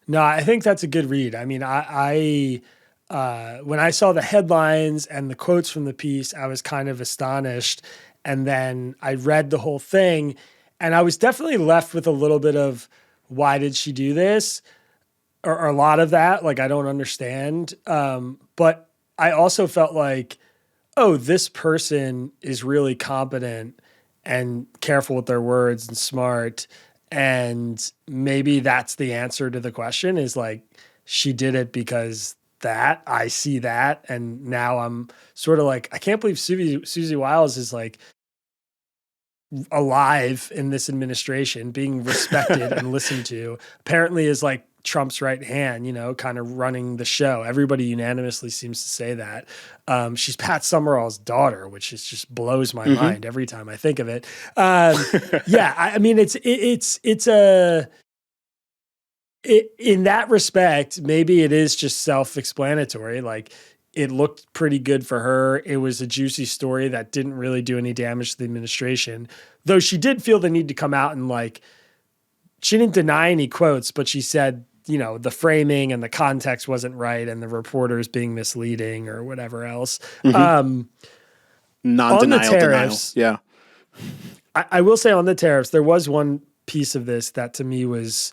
No, I think that's a good read. I mean, I when I saw the headlines and the quotes from the piece, I was kind of astonished. And then I read the whole thing, and I was definitely left with a little bit of, why did she do this? Or a lot of that, like, I don't understand. But I also felt like, oh, this person is really competent and careful with their words and smart. And maybe that's the answer to the question, is like, she did it because that I see that. And now I'm sort of like, I can't believe Susie Wiles is like alive in this administration, being respected and listened to, apparently is like Trump's right hand, you know, kind of running the show. Everybody unanimously seems to say that. She's Pat Summerall's daughter, which is just blows my mind every time I think of it. Yeah, I mean, in that respect, maybe it is just self-explanatory. Like, it looked pretty good for her. It was a juicy story that didn't really do any damage to the administration, though she did feel the need to come out and like, she didn't deny any quotes, but she said, you know, the framing and the context wasn't right and the reporters being misleading or whatever else. Non-denial, tariffs, denial. Yeah. I will say on the tariffs, there was one piece of this that to me was,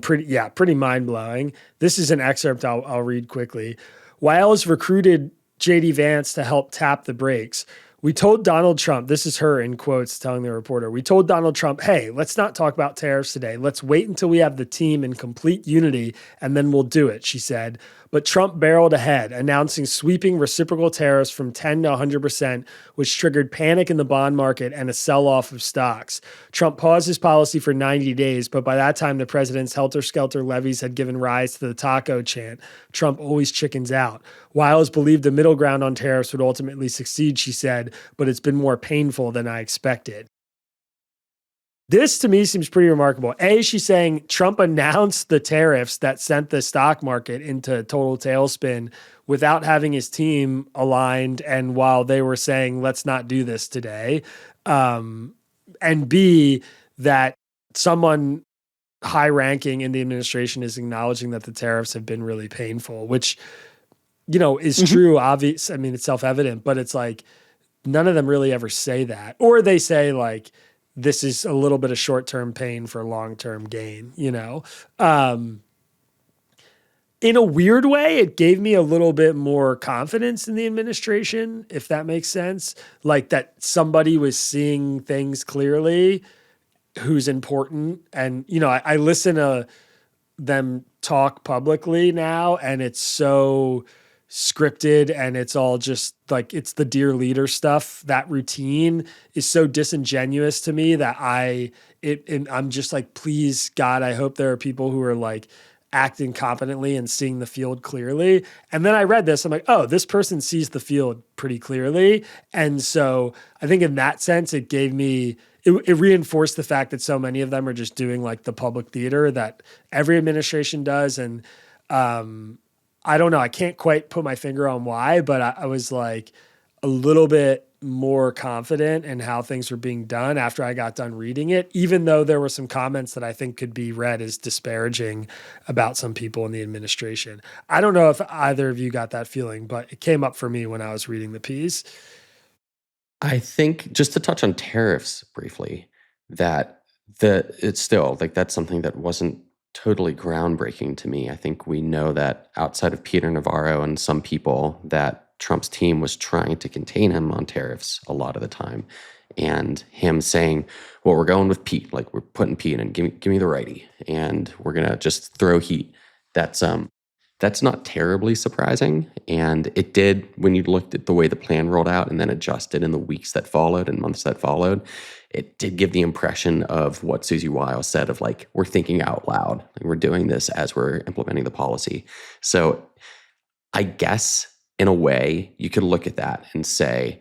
pretty mind-blowing. This is an excerpt I'll read quickly. Wiles recruited J.D. Vance to help tap the brakes. We told Donald Trump, this is her in quotes telling the reporter, we told Donald Trump, hey, let's not talk about tariffs today. Let's wait until we have the team in complete unity and then we'll do it, she said. But Trump barreled ahead, announcing sweeping reciprocal tariffs from 10 to 100%, which triggered panic in the bond market and a sell-off of stocks. Trump paused his policy for 90 days, but by that time, the president's helter-skelter levies had given rise to the taco chant. Trump always chickens out. Wiles believed the middle ground on tariffs would ultimately succeed, she said, but it's been more painful than I expected. This to me seems pretty remarkable. A, she's saying Trump announced the tariffs that sent the stock market into total tailspin without having his team aligned. And while they were saying, let's not do this today. And B, that someone high ranking in the administration is acknowledging that the tariffs have been really painful, which, you know, is true. Obvious. I mean, it's self-evident, but it's like none of them really ever say that. Or they say like, this is a little bit of short-term pain for long-term gain, you know? In a weird way, it gave me a little bit more confidence in the administration, if that makes sense. Like that somebody was seeing things clearly who's important. And, you know, I listen to them talk publicly now, and it's so scripted and it's all just like, it's the dear leader stuff. That routine is so disingenuous to me that I'm just like, please God, I hope there are people who are like acting competently and seeing the field clearly. And then I read this, I'm like, oh, this person sees the field pretty clearly. And so I think in that sense, it gave me, it reinforced the fact that so many of them are just doing like the public theater that every administration does. And, I don't know. I can't quite put my finger on why, but I was like a little bit more confident in how things were being done after I got done reading it, even though there were some comments that I think could be read as disparaging about some people in the administration. I don't know if either of you got that feeling, but it came up for me when I was reading the piece. I think just to touch on tariffs briefly, that it's still like that's something that wasn't totally groundbreaking to me. I think we know that outside of Peter Navarro and some people, that Trump's team was trying to contain him on tariffs a lot of the time. And him saying, well, we're going with Pete, like we're putting Pete in, give me the righty, and we're gonna just throw heat. That's not terribly surprising. And it did, when you looked at the way the plan rolled out and then adjusted in the weeks that followed and months that followed, it did give the impression of what Susie Wiles said of like, we're thinking out loud. Like, we're doing this as we're implementing the policy. So I guess in a way you could look at that and say,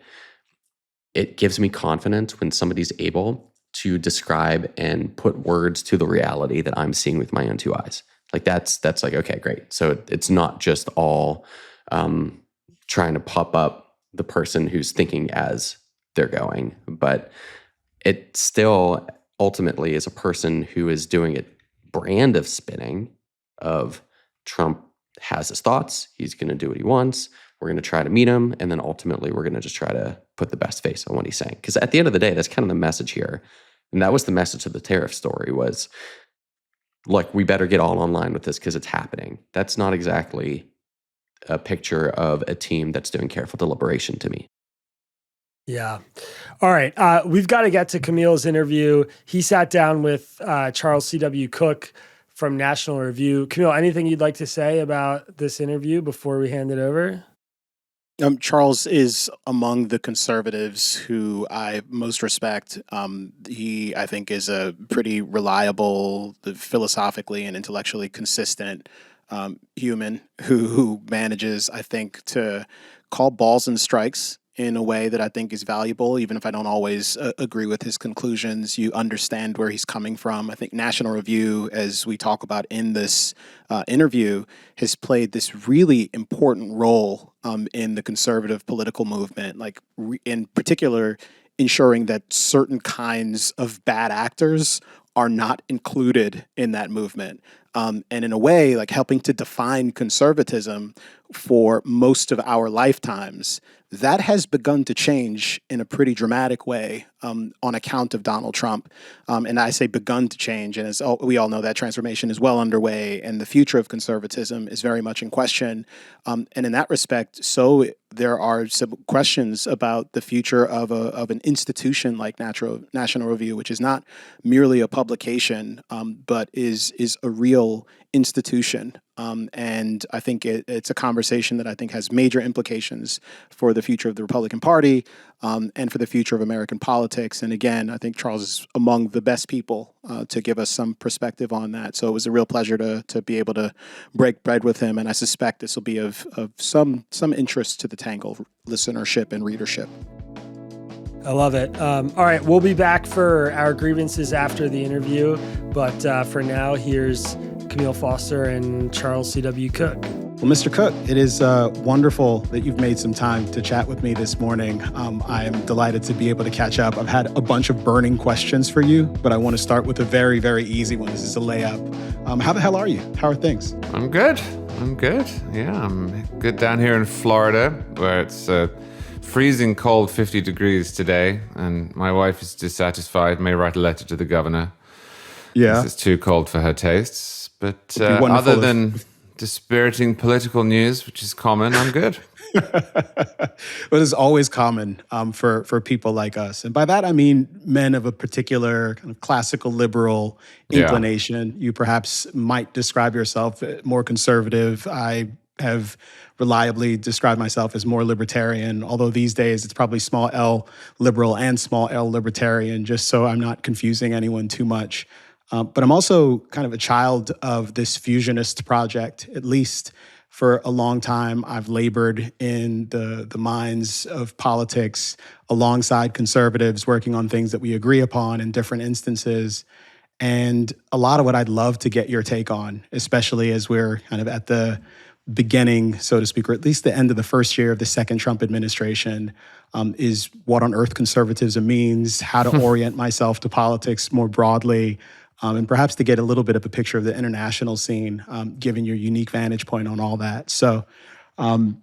it gives me confidence when somebody's able to describe and put words to the reality that I'm seeing with my own two eyes. Like that's like, okay, great. So it's not just all trying to pop up the person who's thinking as they're going, but it still ultimately is a person who is doing a brand of spinning of Trump has his thoughts. He's going to do what he wants. We're going to try to meet him. And then ultimately we're going to just try to put the best face on what he's saying. Because at the end of the day, that's kind of the message here. And that was the message of the tariff story was, look, we better get all online with this because it's happening. That's not exactly a picture of a team that's doing careful deliberation to me. Yeah. All right. We've got to get to Kmele's interview. He sat down with Charles C.W. Cooke from National Review. Kmele, anything you'd like to say about this interview before we hand it over? Charles is among the conservatives who I most respect. He, I think, is a pretty reliable, philosophically and intellectually consistent human who manages, I think, to call balls and strikes in a way that I think is valuable, even if I don't always agree with his conclusions. You understand where he's coming from. I think National Review, as we talk about in this interview, has played this really important role in the conservative political movement, like in particular, ensuring that certain kinds of bad actors are not included in that movement. And in a way, like helping to define conservatism for most of our lifetimes. That has begun to change in a pretty dramatic way on account of Donald Trump. And I say begun to change, and as we all know, that transformation is well underway, and the future of conservatism is very much in question. And in that respect, so there are some questions about the future of an institution like National Review, which is not merely a publication, but is a real institution. And I think it's a conversation that I think has major implications for the future of the Republican Party and for the future of American politics. And again, I think Charles is among the best people to give us some perspective on that. So it was a real pleasure to be able to break bread with him. And I suspect this will be of some interest to the Tangle listenership and readership. I love it. All right, we'll be back for our grievances after the interview. But for now, here's Kmele Foster and Charles C.W. Cooke. Well, Mr. Cooke, it is wonderful that you've made some time to chat with me this morning. I am delighted to be able to catch up. I've had a bunch of burning questions for you, but I want to start with a very, very easy one. This is a layup. How the hell are you? How are things? I'm good. Yeah, I'm good down here in Florida, where it's freezing cold 50 degrees today, and my wife is dissatisfied, may write a letter to the governor. Yeah. It's too cold for her tastes. But other than dispiriting political news, which is common, I'm good. But it's always common for people like us. And by that, I mean men of a particular kind of classical liberal inclination. You perhaps might describe yourself more conservative. I have reliably described myself as more libertarian, although these days it's probably small L liberal and small L libertarian, just so I'm not confusing anyone too much. But I'm also kind of a child of this fusionist project. At least for a long time, I've labored in the minds of politics alongside conservatives, working on things that we agree upon in different instances. And a lot of what I'd love to get your take on, especially as we're kind of at the beginning, so to speak, or at least the end of the first year of the second Trump administration, is what on earth conservatism means, how to orient myself to politics more broadly, and perhaps to get a little bit of a picture of the international scene, given your unique vantage point on all that. So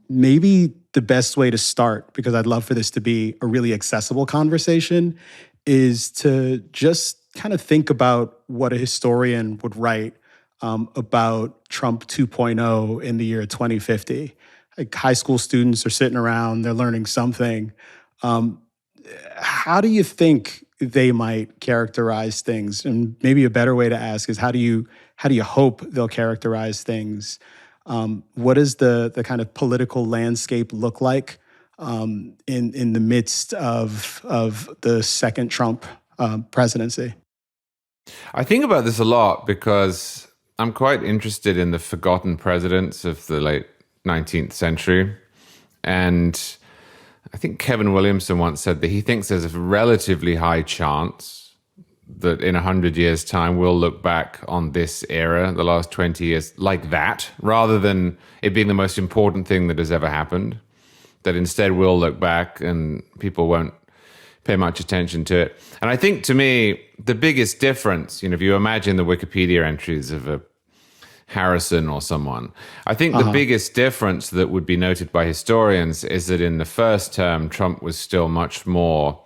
maybe the best way to start, because I'd love for this to be a really accessible conversation, is to just kind of think about what a historian would write about Trump 2.0 in the year 2050. Like high school students are sitting around, they're learning something. How do you think they might characterize things? And maybe a better way to ask is how do you hope they'll characterize things? What does the kind of political landscape look like in the midst of the second Trump presidency? I think about this a lot because I'm quite interested in the forgotten presidents of the late 19th century. And I think Kevin Williamson once said that he thinks there's a relatively high chance that in 100 years' time, we'll look back on this era, the last 20 years, like that, rather than it being the most important thing that has ever happened. That instead we'll look back and people won't pay much attention to it. And I think, to me, the biggest difference, if you imagine the Wikipedia entries of a Harrison or someone, I think the biggest difference that would be noted by historians is that in the first term, Trump was still much more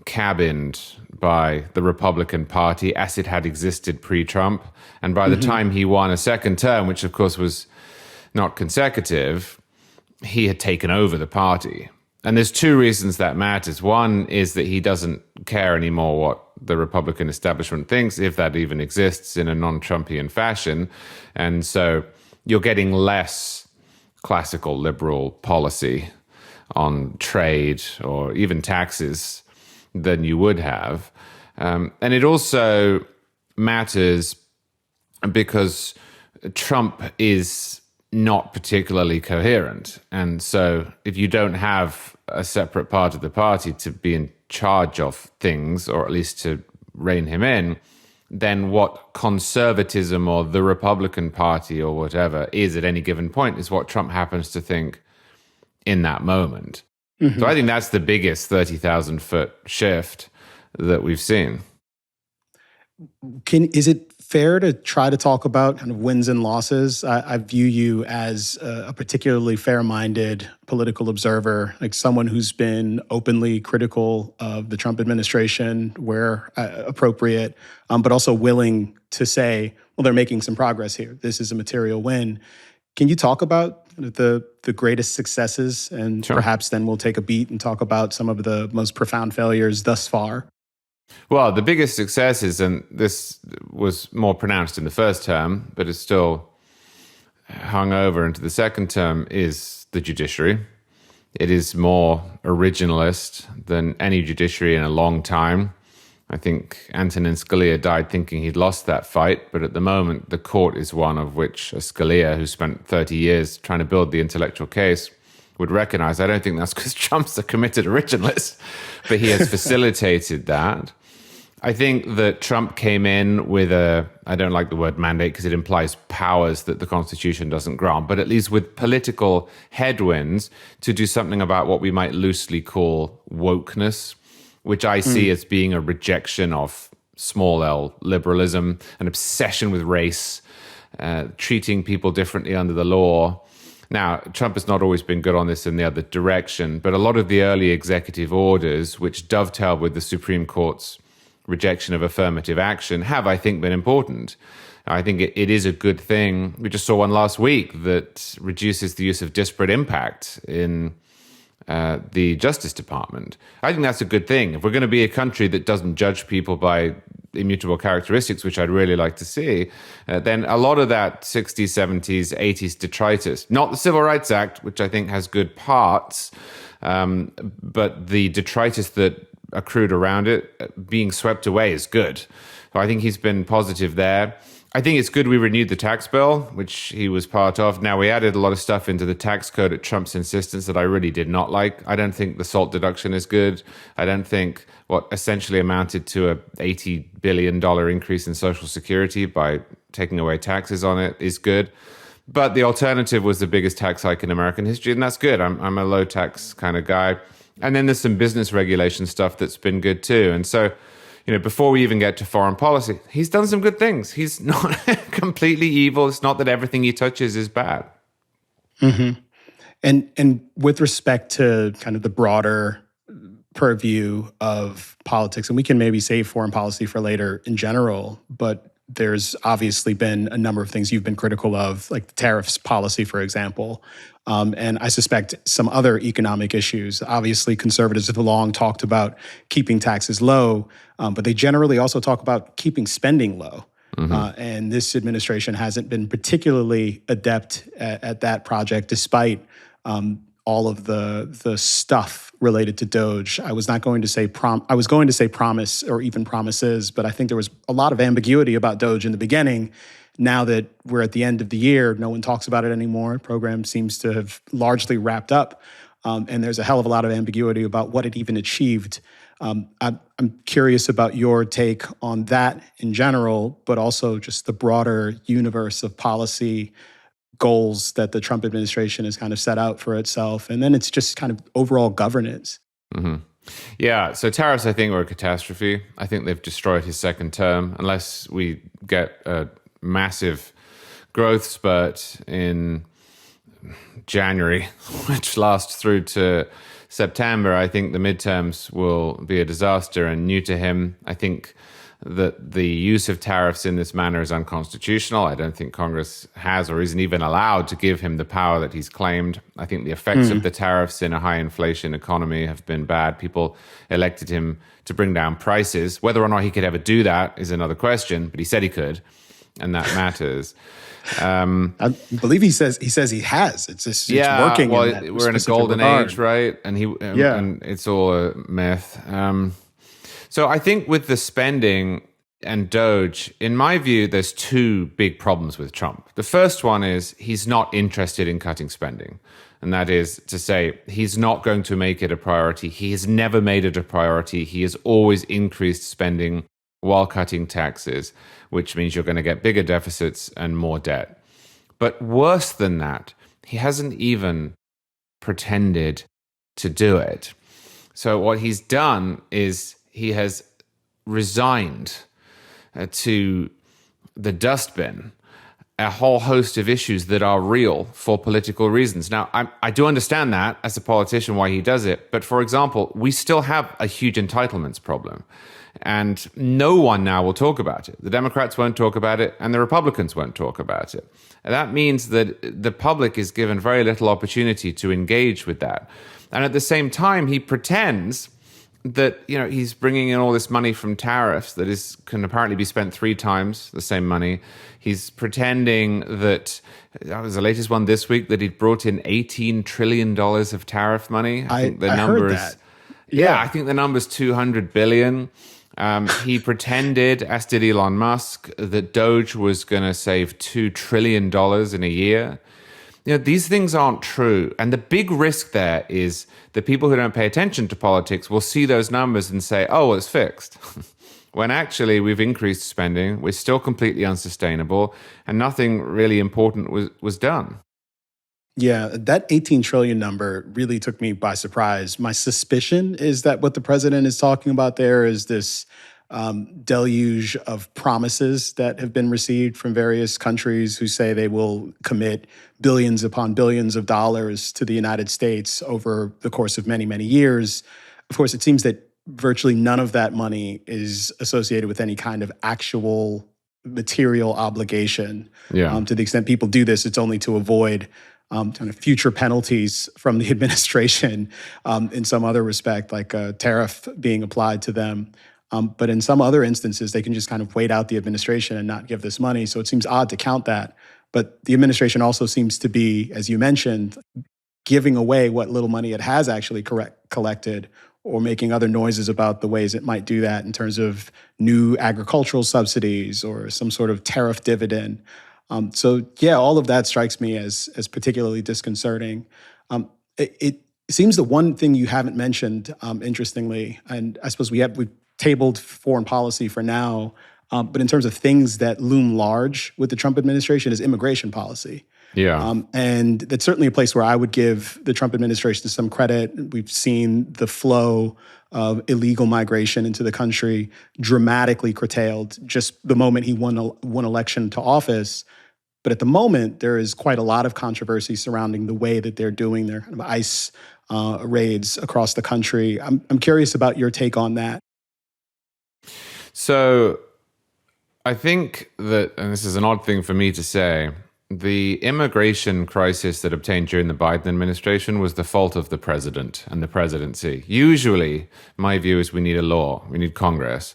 cabined by the Republican Party as it had existed pre-Trump. And by the time he won a second term, which of course was not consecutive, he had taken over the party. And there's two reasons that matters. One is that he doesn't care anymore what the Republican establishment thinks, if that even exists in a non-Trumpian fashion. And so you're getting less classical liberal policy on trade or even taxes than you would have. And it also matters because Trump is not particularly coherent. And so if you don't have a separate part of the party to be in charge of things, or at least to rein him in, then what conservatism or the Republican Party or whatever is at any given point is what Trump happens to think in that moment. So I think that's the biggest 30,000 foot shift that we've seen. Is it fair to try to talk about kind of wins and losses? I view you as a particularly fair-minded political observer, like someone who's been openly critical of the Trump administration where appropriate, but also willing to say, well, they're making some progress here. This is a material win. Can you talk about the greatest successes? And Sure. Perhaps then we'll take a beat and talk about some of the most profound failures thus far. Well, the biggest successes, and this was more pronounced in the first term, but it's still hung over into the second term, is the judiciary. It is more originalist than any judiciary in a long time. I think Antonin Scalia died thinking he'd lost that fight, but at the moment, the court is one of which a Scalia, who spent 30 years trying to build the intellectual case, would recognize. I don't think that's because Trump's a committed originalist, but he has facilitated that. I think that Trump came in with I don't like the word mandate because it implies powers that the Constitution doesn't grant, but at least with political headwinds to do something about what we might loosely call wokeness, which I see as being a rejection of small L liberalism, an obsession with race, treating people differently under the law. Now, Trump has not always been good on this in the other direction, but a lot of the early executive orders, which dovetail with the Supreme Court's rejection of affirmative action, have, I think, been important. I think it is a good thing. We just saw one last week that reduces the use of disparate impact in the Justice Department. I think that's a good thing. If we're going to be a country that doesn't judge people by immutable characteristics, which I'd really like to see, then a lot of that 60s, 70s, 80s detritus, not the Civil Rights Act, which I think has good parts, but the detritus that accrued around it being swept away is good. So I think he's been positive there. I think it's good we renewed the tax bill, which he was part of. Now, we added a lot of stuff into the tax code at Trump's insistence that I really did not like. I don't think the SALT deduction is good. I don't think what essentially amounted to a $80 billion increase in Social Security by taking away taxes on it is good. But the alternative was the biggest tax hike in American history, and that's good. I'm a low tax kind of guy. And then there's some business regulation stuff that's been good too. And so, before we even get to foreign policy, he's done some good things. He's not completely evil. It's not that everything he touches is bad. Mm-hmm. And with respect to kind of the broader purview of politics, and we can maybe save foreign policy for later in general, but there's obviously been a number of things you've been critical of, like the tariffs policy, for example. And I suspect some other economic issues. Obviously, conservatives have long talked about keeping taxes low, but they generally also talk about keeping spending low. Mm-hmm. And this administration hasn't been particularly adept at that project, despite all of the stuff related to Doge. I was going to say promise or even promises, but I think there was a lot of ambiguity about Doge in the beginning. Now that we're at the end of the year, no one talks about it anymore. The program seems to have largely wrapped up, and there's a hell of a lot of ambiguity about what it even achieved. I'm curious about your take on that in general, but also just the broader universe of policy goals that the Trump administration has kind of set out for itself. And then it's just kind of overall governance. Mm-hmm. Yeah, so tariffs, I think, were a catastrophe. I think they've destroyed his second term, unless we get a massive growth spurt in January, which lasts through to September. I think the midterms will be a disaster and new to him. I think that the use of tariffs in this manner is unconstitutional. I don't think Congress has or isn't even allowed to give him the power that he's claimed. I think the effects of the tariffs in a high inflation economy have been bad. People elected him to bring down prices. Whether or not he could ever do that is another question, but he said he could, and that matters. I believe he says he has. It's just it's working. Well, in that we're in a specific golden regard. age, right? And and it's all a myth. So I think with the spending and Doge, in my view, there's two big problems with Trump. The first one is he's not interested in cutting spending. And that is to say, he's not going to make it a priority. He has never made it a priority. He has always increased spending while cutting taxes, which means you're going to get bigger deficits and more debt. But worse than that, he hasn't even pretended to do it. So what he's done is he has resigned to the dustbin a whole host of issues that are real for political reasons. Now, I do understand that as a politician why he does it. But for example, we still have a huge entitlements problem. And no one now will talk about it. The Democrats won't talk about it, and the Republicans won't talk about it. And that means that the public is given very little opportunity to engage with that. And at the same time, he pretends that he's bringing in all this money from tariffs that can apparently be spent 3 times the same money. He's pretending that was the latest one this week that he'd brought in $18 trillion of tariff money. I think the number heard is that. Yeah, I think the number's 200 billion. He pretended, as did Elon Musk, that Doge was going to save $2 trillion in a year. These things aren't true. And the big risk there is the people who don't pay attention to politics will see those numbers and say, oh, well, it's fixed. When actually we've increased spending, we're still completely unsustainable, and nothing really important was done. Yeah, that 18 trillion number really took me by surprise. My suspicion is that what the president is talking about there is this deluge of promises that have been received from various countries who say they will commit billions upon billions of dollars to the United States over the course of many, many years. Of course, it seems that virtually none of that money is associated with any kind of actual material obligation. Yeah. To the extent people do this, it's only to avoid kind of future penalties from the administration in some other respect, like a tariff being applied to them. But in some other instances, they can just kind of wait out the administration and not give this money. So it seems odd to count that. But the administration also seems to be, as you mentioned, giving away what little money it has actually collected, or making other noises about the ways it might do that in terms of new agricultural subsidies or some sort of tariff dividend. So yeah, all of that strikes me as particularly disconcerting. It seems the one thing you haven't mentioned, interestingly, and I suppose we've tabled foreign policy for now, but in terms of things that loom large with the Trump administration is immigration policy. Yeah. And that's certainly a place where I would give the Trump administration some credit. We've seen the flow of illegal migration into the country dramatically curtailed just the moment he won election to office. But at the moment, there is quite a lot of controversy surrounding the way that they're doing their kind of ICE raids across the country. I'm curious about your take on that. So I think that, and this is an odd thing for me to say, the immigration crisis that obtained during the Biden administration was the fault of the president and the presidency. Usually, my view is we need a law, we need Congress.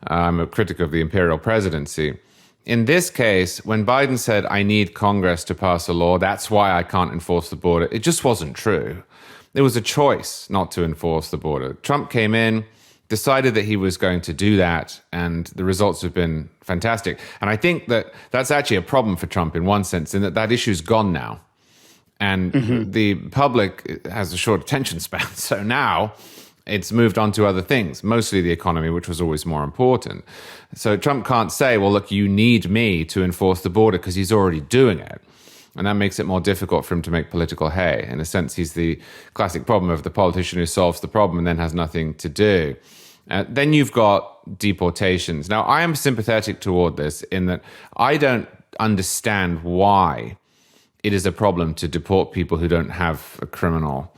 I'm a critic of the imperial presidency. In this case, when Biden said, I need Congress to pass a law, that's why I can't enforce the border, it just wasn't true. It was a choice not to enforce the border. Trump came in, decided that he was going to do that, and the results have been fantastic. And I think that that's actually a problem for Trump in one sense, in that that issue's gone now. And the public has a short attention span. So now it's moved on to other things, mostly the economy, which was always more important. So Trump can't say, well, look, you need me to enforce the border, because he's already doing it. And that makes it more difficult for him to make political hay. In a sense, he's the classic problem of the politician who solves the problem and then has nothing to do. Then you've got deportations. Now, I am sympathetic toward this in that I don't understand why it is a problem to deport people who don't have a criminal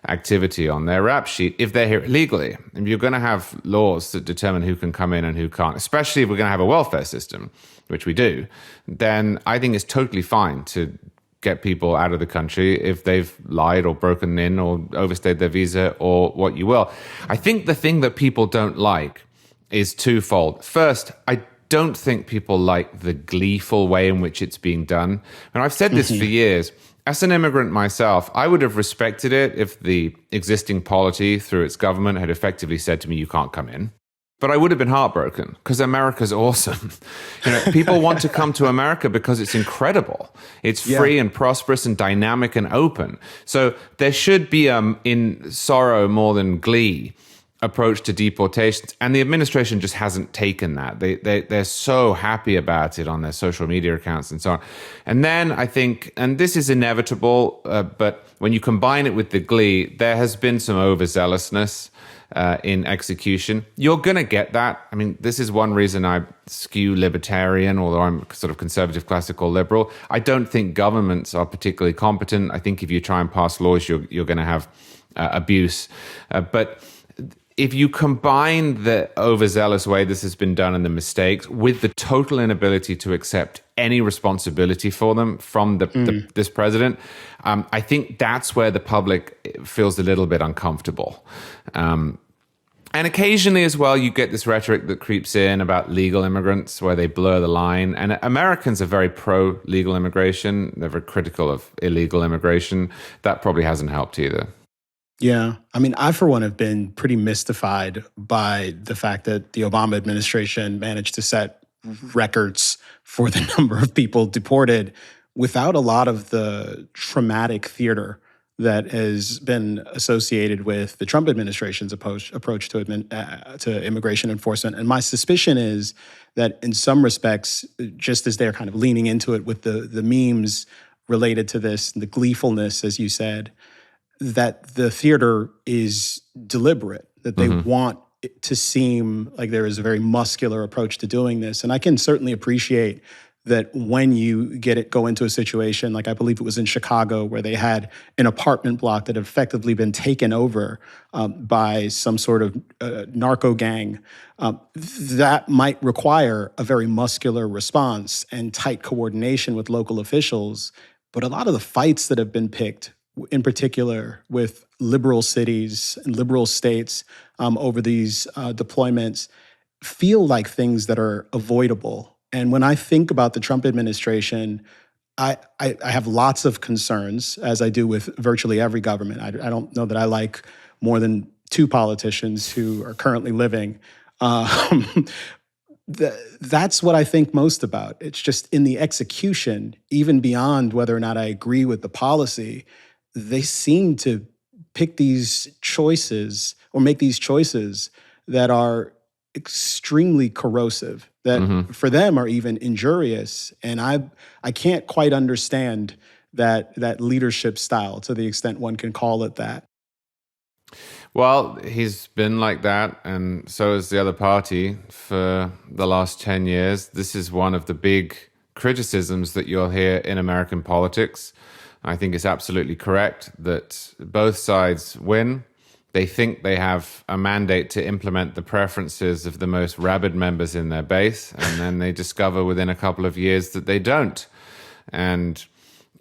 activity on their rap sheet if they're here illegally. If you're going to have laws that determine who can come in and who can't, especially if we're going to have a welfare system, which we do, then I think it's totally fine to get people out of the country if they've lied or broken in or overstayed their visa or what you will. I think the thing that people don't like is twofold. First, I don't think people like the gleeful way in which it's being done. And I've said this for years. As an immigrant myself, I would have respected it if the existing polity through its government had effectively said to me, you can't come in. But I would have been heartbroken because America's awesome. People want to come to America because it's incredible. It's free and prosperous and dynamic and open. So there should be in sorrow more than glee approach to deportations, and the administration just hasn't taken that. They're so happy about it on their social media accounts and so on. And then I think, and this is inevitable, but when you combine it with the glee, there has been some overzealousness in execution. You're going to get that. I mean, this is one reason I skew libertarian, although I'm sort of conservative, classical liberal. I don't think governments are particularly competent. I think if you try and pass laws, you're going to have abuse. But if you combine the overzealous way this has been done and the mistakes with the total inability to accept any responsibility for them from this president, I think that's where the public feels a little bit uncomfortable. And occasionally as well, you get this rhetoric that creeps in about legal immigrants where they blur the line. And Americans are very pro-legal immigration. They're very critical of illegal immigration. That probably hasn't helped either. Yeah. I mean, I, for one, have been pretty mystified by the fact that the Obama administration managed to set records for the number of people deported without a lot of the traumatic theater that has been associated with the Trump administration's approach to immigration enforcement. And my suspicion is that in some respects, just as they're kind of leaning into it with the memes related to this, the gleefulness, as you said, that the theater is deliberate, that they want it to seem like there is a very muscular approach to doing this. And I can certainly appreciate that when you go into a situation, like I believe it was in Chicago, where they had an apartment block that had effectively been taken over by some sort of narco gang, that might require a very muscular response and tight coordination with local officials. But a lot of the fights that have been picked, in particular with liberal cities and liberal states over these deployments, feel like things that are avoidable. And when I think about the Trump administration, I have lots of concerns, as I do with virtually every government. I don't know that I like more than two politicians who are currently living. That's what I think most about. It's just in the execution, even beyond whether or not I agree with the policy, they seem to pick these choices or make these choices that are extremely corrosive, that for them are even injurious. And I can't quite understand that leadership style to the extent one can call it that. Well, he's been like that, and so has the other party for the last 10 years. This is one of the big criticisms that you'll hear in American politics. I think it's absolutely correct that both sides win. They think they have a mandate to implement the preferences of the most rabid members in their base, and then they discover within a couple of years that they don't. And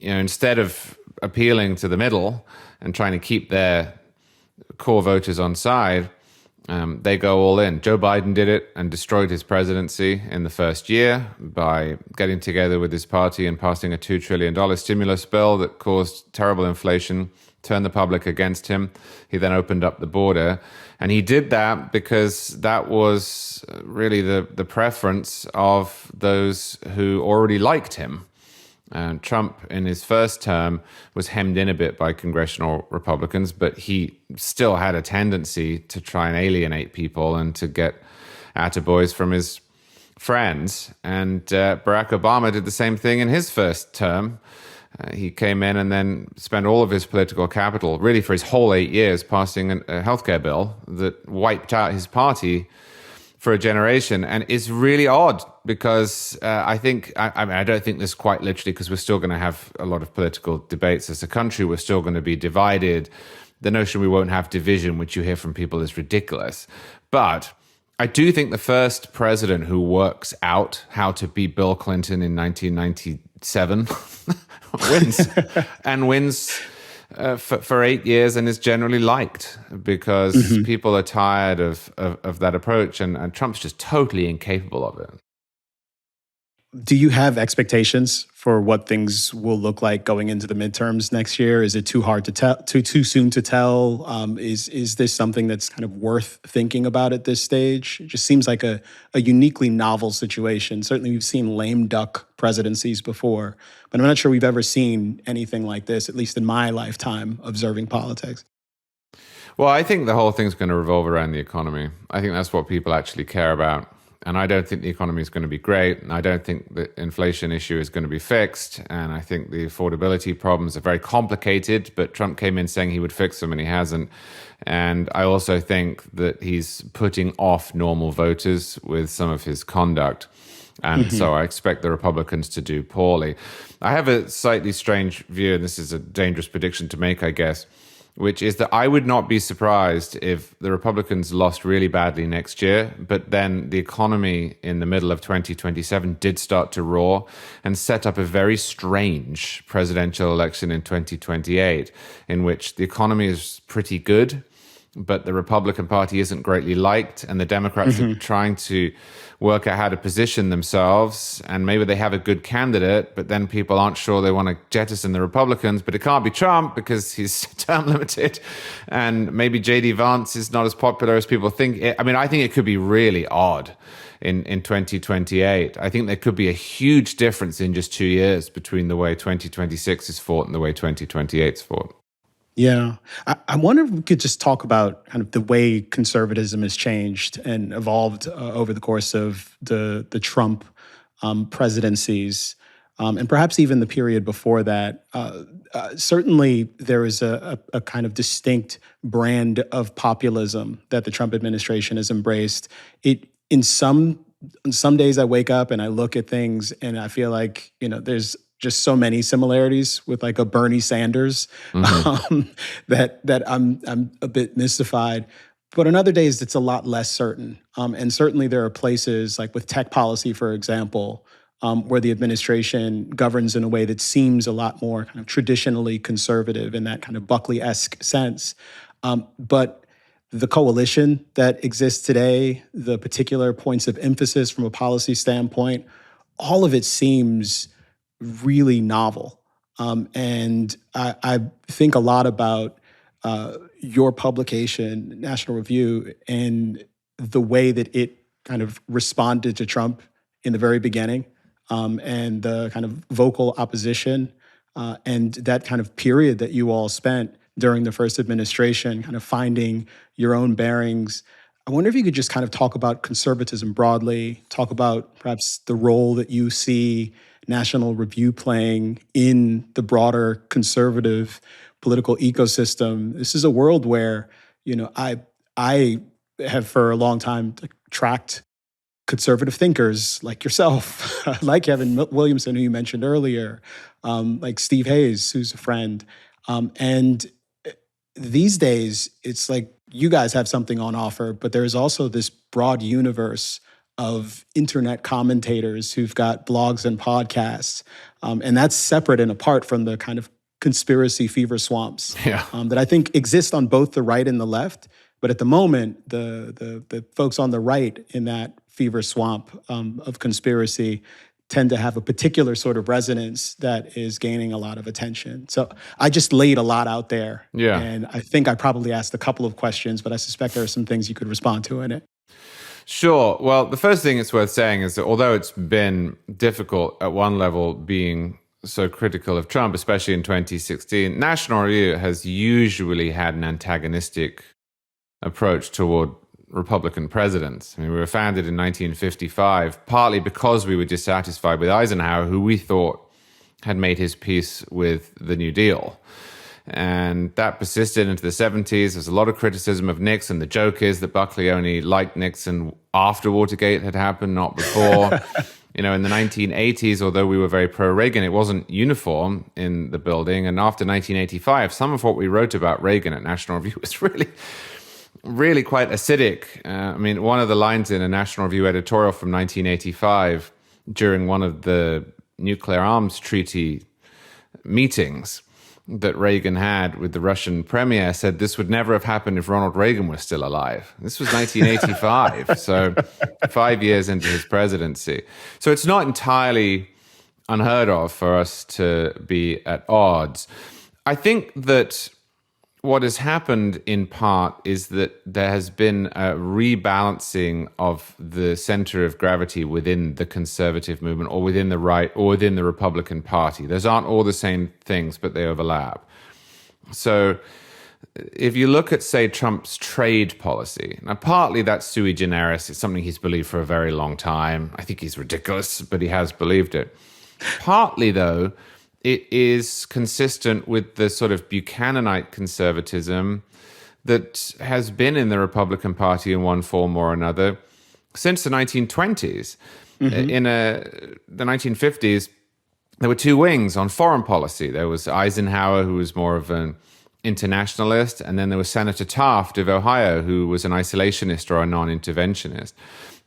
instead of appealing to the middle and trying to keep their core voters on side, they go all in. Joe Biden did it and destroyed his presidency in the first year by getting together with his party and passing a $2 trillion stimulus bill that caused terrible inflation, turned the public against him. He then opened up the border. And he did that because that was really the preference of those who already liked him. Trump, in his first term, was hemmed in a bit by congressional Republicans, but he still had a tendency to try and alienate people and to get attaboys from his friends. And Barack Obama did the same thing in his first term. He came in and then spent all of his political capital, really for his whole 8 years, passing a healthcare bill that wiped out his party for a generation. And it's really odd because I don't think this quite literally, because we're still going to have a lot of political debates as a country. We're still going to be divided. The notion we won't have division, which you hear from people, is ridiculous. But I do think the first president who works out how to beat Bill Clinton in 1997 wins and wins for 8 years and is generally liked because people are tired of that approach, and Trump's just totally incapable of it. Do you have expectations for what things will look like going into the midterms next year? Is it too hard to tell, too soon to tell? Is this something that's kind of worth thinking about at this stage? It just seems like a uniquely novel situation. Certainly we've seen lame duck presidencies before, but I'm not sure we've ever seen anything like this, at least in my lifetime observing politics. Well, I think the whole thing's going to revolve around the economy. I think that's what people actually care about. And I don't think the economy is going to be great. And I don't think the inflation issue is going to be fixed. And I think the affordability problems are very complicated. But Trump came in saying he would fix them, and he hasn't. And I also think that he's putting off normal voters with some of his conduct. And so I expect the Republicans to do poorly. I have a slightly strange view, and this is a dangerous prediction to make, I guess, which is that I would not be surprised if the Republicans lost really badly next year, but then the economy in the middle of 2027 did start to roar and set up a very strange presidential election in 2028, in which the economy is pretty good, but the Republican Party isn't greatly liked, and the Democrats are trying to work out how to position themselves, and maybe they have a good candidate, but then people aren't sure they want to jettison the Republicans, but it can't be Trump because he's term limited, and maybe J.D. Vance is not as popular as people think. I think it could be really odd in 2028. I think there could be a huge difference in just 2 years between the way 2026 is fought and the way 2028 is fought. Yeah. I wonder if we could just talk about kind of the way conservatism has changed and evolved over the course of the Trump presidencies, and perhaps even the period before that. Certainly, there is a kind of distinct brand of populism that the Trump administration has embraced. In some days I wake up and I look at things and I feel like, there's just so many similarities with like a Bernie Sanders that I'm a bit mystified. But on other days, it's a lot less certain. And certainly there are places like with tech policy, for example, where the administration governs in a way that seems a lot more kind of traditionally conservative in that kind of Buckley-esque sense. But the coalition that exists today, the particular points of emphasis from a policy standpoint, all of it seems really novel. And I think a lot about your publication, National Review, and the way that it kind of responded to Trump in the very beginning, and the kind of vocal opposition, and that kind of period that you all spent during the first administration, kind of finding your own bearings. I wonder if you could just kind of talk about conservatism broadly, talk about perhaps the role that you see National Review playing in the broader conservative political ecosystem. This is a world where, I have for a long time tracked conservative thinkers like yourself, like Kevin Williamson, who you mentioned earlier, like Steve Hayes, who's a friend. And these days, it's like you guys have something on offer, but there's also this broad universe of internet commentators who've got blogs and podcasts. And that's separate and apart from the kind of conspiracy fever swamps that I think exist on both the right and the left. But at the moment, the folks on the right in that fever swamp of conspiracy tend to have a particular sort of resonance that is gaining a lot of attention. So I just laid a lot out there. Yeah. And I think I probably asked a couple of questions, but I suspect there are some things you could respond to in it. Sure. Well, the first thing it's worth saying is that although it's been difficult at one level being so critical of Trump, especially in 2016, National Review has usually had an antagonistic approach toward Republican presidents. We were founded in 1955, partly because we were dissatisfied with Eisenhower, who we thought had made his peace with the New Deal. And that persisted into the 70s. There's a lot of criticism of Nixon. The joke is that Buckley only liked Nixon after Watergate had happened, not before. In the 1980s, although we were very pro-Reagan, it wasn't uniform in the building. And after 1985, some of what we wrote about Reagan at National Review was really quite acidic. One of the lines in a National Review editorial from 1985 during one of the nuclear arms treaty meetings that Reagan had with the Russian premier said this would never have happened if Ronald Reagan was still alive. This was 1985, so 5 years into his presidency. So it's not entirely unheard of for us to be at odds. I think that what has happened in part is that there has been a rebalancing of the center of gravity within the conservative movement or within the right or within the Republican Party. Those aren't all the same things, but they overlap. So if you look at, say, Trump's trade policy, now partly that's sui generis. It's something he's believed for a very long time. I think he's ridiculous, but he has believed it. Partly, though, it is consistent with the sort of Buchananite conservatism that has been in the Republican Party in one form or another since the 1920s. In the 1950s, there were two wings on foreign policy. There was Eisenhower, who was more of an internationalist, and then there was Senator Taft of Ohio, who was an isolationist or a non-interventionist.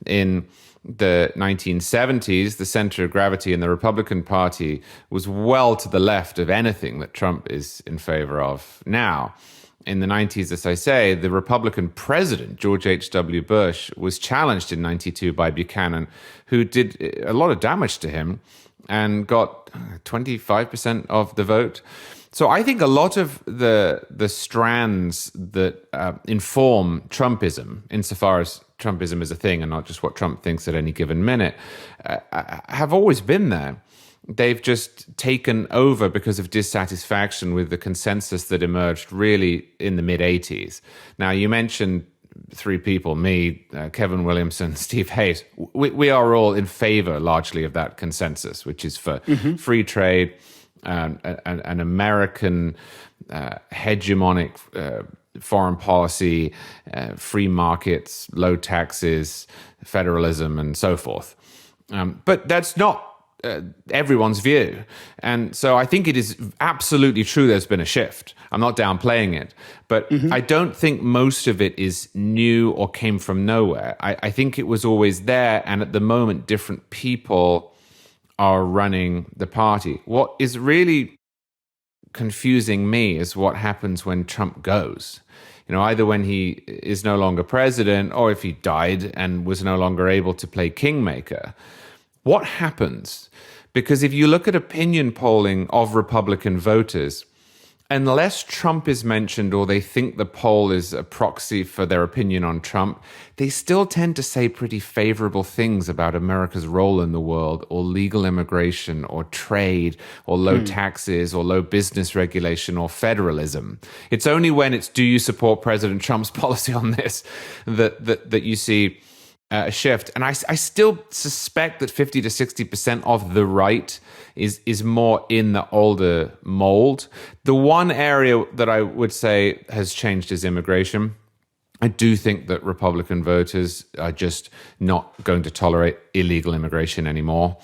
In the 1970s, the center of gravity in the Republican Party was well to the left of anything that Trump is in favor of now. In the 90s, as I say, the Republican president, George H.W. Bush, was challenged in 92 by Buchanan, who did a lot of damage to him and got 25% of the vote. So I think a lot of the strands that inform Trumpism, insofar as Trumpism is a thing and not just what Trump thinks at any given minute, have always been there. They've just taken over because of dissatisfaction with the consensus that emerged really in the mid-'80s. Now, you mentioned three people, me, Kevin Williamson, Steve Hayes. We are all in favor largely of that consensus, which is for free trade, an American hegemonic foreign policy, free markets, low taxes, federalism, and so forth. But that's not everyone's view. And so I think it is absolutely true there's been a shift. I'm not downplaying it. But I don't think most of it is new or came from nowhere. I think it was always there. And at the moment, different people are running the party. What is really confusing me is what happens when Trump goes. Either when he is no longer president or if he died and was no longer able to play kingmaker. What happens? Because if you look at opinion polling of Republican voters, unless Trump is mentioned or they think the poll is a proxy for their opinion on Trump, they still tend to say pretty favorable things about America's role in the world or legal immigration or trade or low taxes or low business regulation or federalism. It's only when it's do you support President Trump's policy on this that you see a shift. And I still suspect that 50 to 60% of the right is more in the older mold. The one area that I would say has changed is immigration. I do think that Republican voters are just not going to tolerate illegal immigration anymore.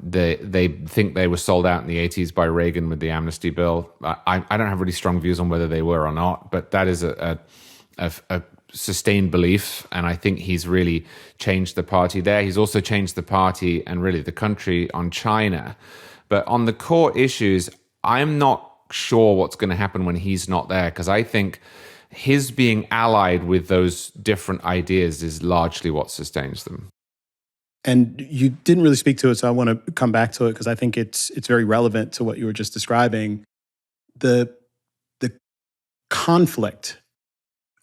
They think they were sold out in the 80s by Reagan with the amnesty bill. I don't have really strong views on whether they were or not, but that is a sustained belief, and I think he's really changed the party there. He's also changed the party and really the country on China. But on the core issues, I'm not sure what's going to happen when he's not there, because I think his being allied with those different ideas is largely what sustains them. And you didn't really speak to it, so I want to come back to it because I think it's very relevant to what you were just describing. The conflict,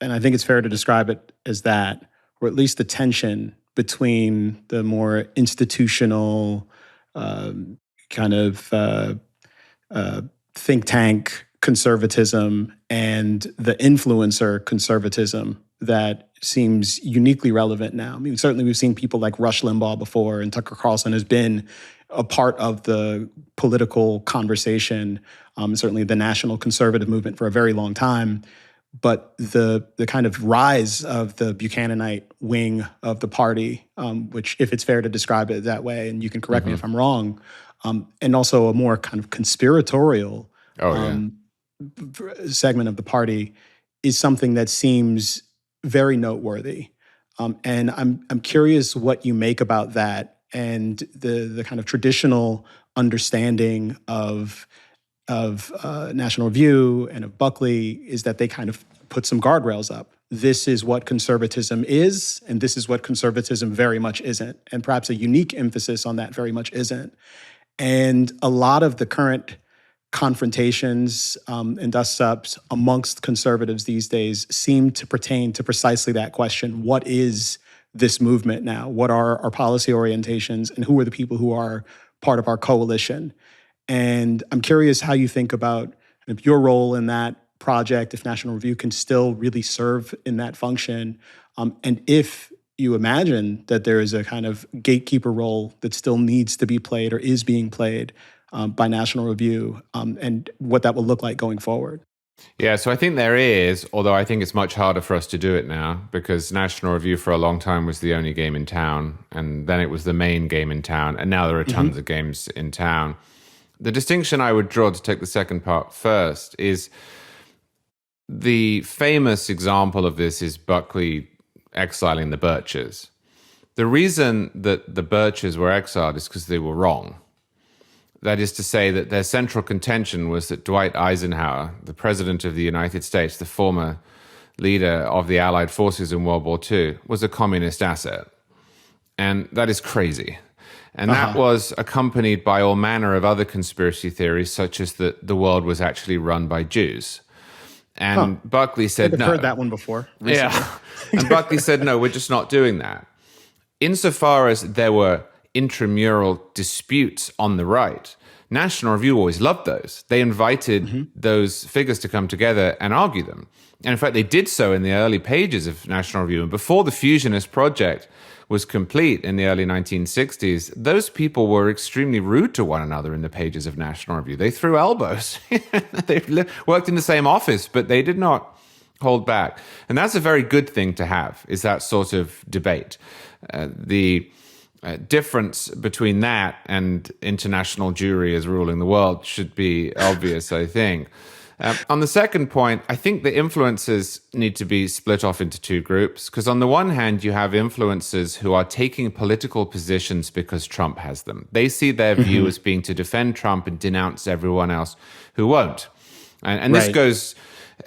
and I think it's fair to describe it as that, or at least the tension between the more institutional kind of think tank conservatism and the influencer conservatism that seems uniquely relevant now. I mean, certainly we've seen people like Rush Limbaugh before, and Tucker Carlson has been a part of the political conversation, certainly the national conservative movement for a very long time. But the kind of rise of the Buchananite wing of the party, which, if it's fair to describe it that way, and you can correct me if I'm wrong, and also a more kind of conspiratorial segment of the party is something that seems very noteworthy. And I'm curious what you make about that and the kind of traditional understanding of National Review and of Buckley is that they kind of put some guardrails up. This is what conservatism is, and this is what conservatism very much isn't, and perhaps a unique emphasis on that very much isn't. And a lot of the current confrontations and dust-ups amongst conservatives these days seem to pertain to precisely that question. What is this movement now? What are our policy orientations, and who are the people who are part of our coalition? And I'm curious how you think about your role in that project, if National Review can still really serve in that function, and if you imagine that there is a kind of gatekeeper role that still needs to be played or is being played by National Review, and what that will look like going forward. Yeah, so I think there is, although I think it's much harder for us to do it now because National Review for a long time was the only game in town, and then it was the main game in town, and now there are tons of games in town. The distinction I would draw, to take the second part first, is the famous example of this is Buckley exiling the Birches. The reason that the Birches were exiled is because they were wrong. That is to say that their central contention was that Dwight Eisenhower, the President of the United States, the former leader of the Allied forces in World War II, was a communist asset. And that is crazy. And that was accompanied by all manner of other conspiracy theories, such as that the world was actually run by Jews. And Buckley said no. I've heard that one before recently. Yeah. And Buckley said, no, we're just not doing that. Insofar as there were intramural disputes on the right, National Review always loved those. They invited those figures to come together and argue them. And in fact, they did so in the early pages of National Review. And before the Fusionist project was complete in the early 1960s, those people were extremely rude to one another in the pages of National Review. They threw elbows. They worked in the same office, but they did not hold back. And that's a very good thing to have, is that sort of debate. The difference between that and international Jewry as ruling the world should be obvious, I think. On the second point, I think the influencers need to be split off into two groups, because on the one hand, you have influencers who are taking political positions because Trump has them. They see their view as being to defend Trump and denounce everyone else who won't. And this goes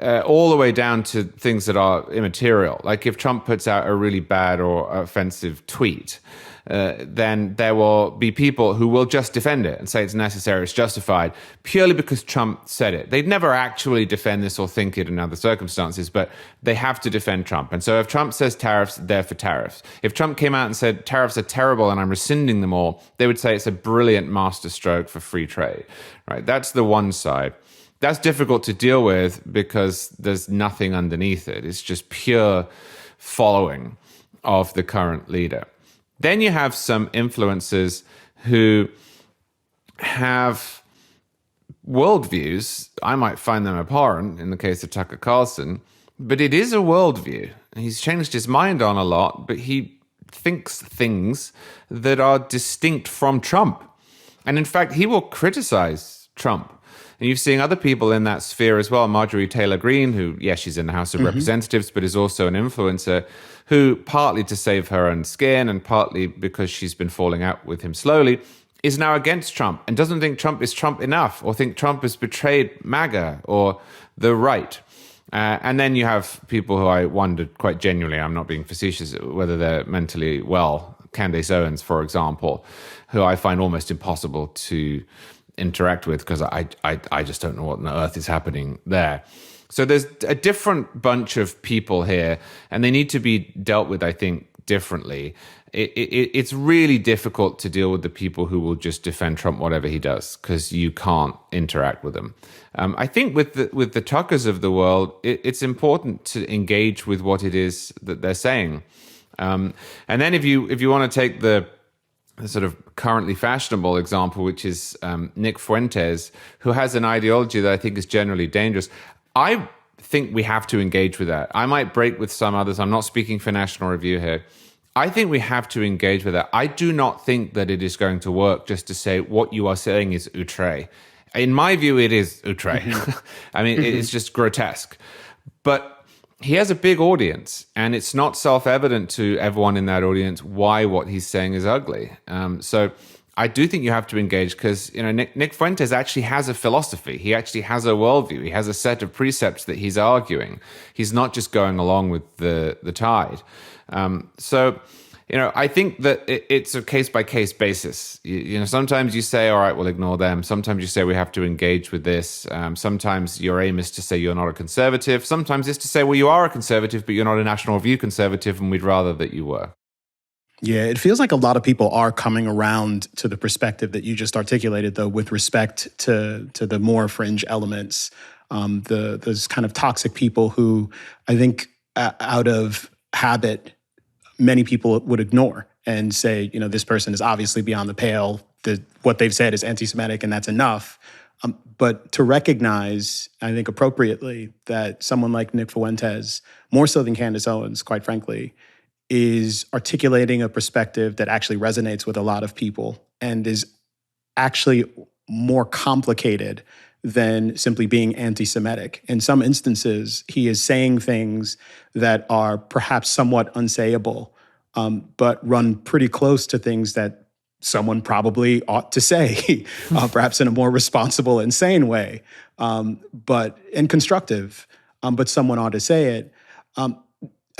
all the way down to things that are immaterial. Like if Trump puts out a really bad or offensive tweet, then there will be people who will just defend it and say it's necessary, it's justified, purely because Trump said it. They'd never actually defend this or think it in other circumstances, but they have to defend Trump. And so if Trump says tariffs, they're for tariffs. If Trump came out and said tariffs are terrible and I'm rescinding them all, they would say it's a brilliant masterstroke for free trade. Right? That's the one side. That's difficult to deal with because there's nothing underneath it. It's just pure following of the current leader. Then you have some influencers who have worldviews. I might find them abhorrent in the case of Tucker Carlson, but it is a worldview. He's changed his mind on a lot, but he thinks things that are distinct from Trump. And in fact, he will criticize Trump. And you've seen other people in that sphere as well. Marjorie Taylor Greene, who, yes, she's in the House of Representatives, but is also an influencer, who, partly to save her own skin and partly because she's been falling out with him slowly, is now against Trump and doesn't think Trump is Trump enough or think Trump has betrayed MAGA or the right. And then you have people who I wondered quite genuinely, I'm not being facetious, whether they're mentally well. Candace Owens, for example, who I find almost impossible to interact with because I just don't know what on earth is happening there. So there's a different bunch of people here, and they need to be dealt with, I think, differently. It's really difficult to deal with the people who will just defend Trump whatever he does because you can't interact with them. I think with the Tuckers of the world, it's important to engage with what it is that they're saying. And then if you want to take the sort of currently fashionable example, which is Nick Fuentes, who has an ideology that I think is generally dangerous. I think we have to engage with that. I might break with some others. I'm not speaking for National Review here. I think we have to engage with that. I do not think that it is going to work just to say what you are saying is outrage. In my view, it is outrage. I mean, it's just grotesque. But he has a big audience, and it's not self-evident to everyone in that audience why what he's saying is ugly. So I do think you have to engage because, you know, Nick Fuentes actually has a philosophy. He actually has a worldview. He has a set of precepts that he's arguing. He's not just going along with the tide. So, you know, I think that it's a case-by-case basis. You know, sometimes you say, all right, we'll ignore them. Sometimes you say we have to engage with this. Sometimes your aim is to say you're not a conservative. Sometimes it's to say, well, you are a conservative, but you're not a National Review conservative, and we'd rather that you were. Yeah, it feels like a lot of people are coming around to the perspective that you just articulated, though, with respect to the more fringe elements, those kind of toxic people who I think out of habit, many people would ignore and say, you know, this person is obviously beyond the pale. What they've said is anti-Semitic, and that's enough. But to recognize, I think appropriately, that someone like Nick Fuentes, more so than Candace Owens, quite frankly, is articulating a perspective that actually resonates with a lot of people and is actually more complicated than simply being anti-Semitic. In some instances, he is saying things that are perhaps somewhat unsayable, but run pretty close to things that someone probably ought to say, perhaps in a more responsible and sane way, and constructive, but someone ought to say it.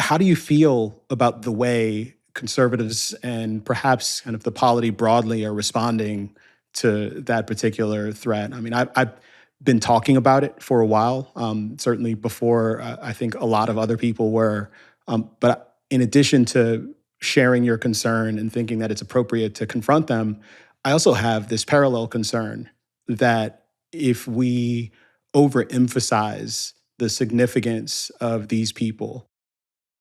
How do you feel about the way conservatives and perhaps kind of the polity broadly are responding to that particular threat? I mean, I've been talking about it for a while, certainly before I think a lot of other people were. But in addition to sharing your concern and thinking that it's appropriate to confront them, I also have this parallel concern that if we overemphasize the significance of these people,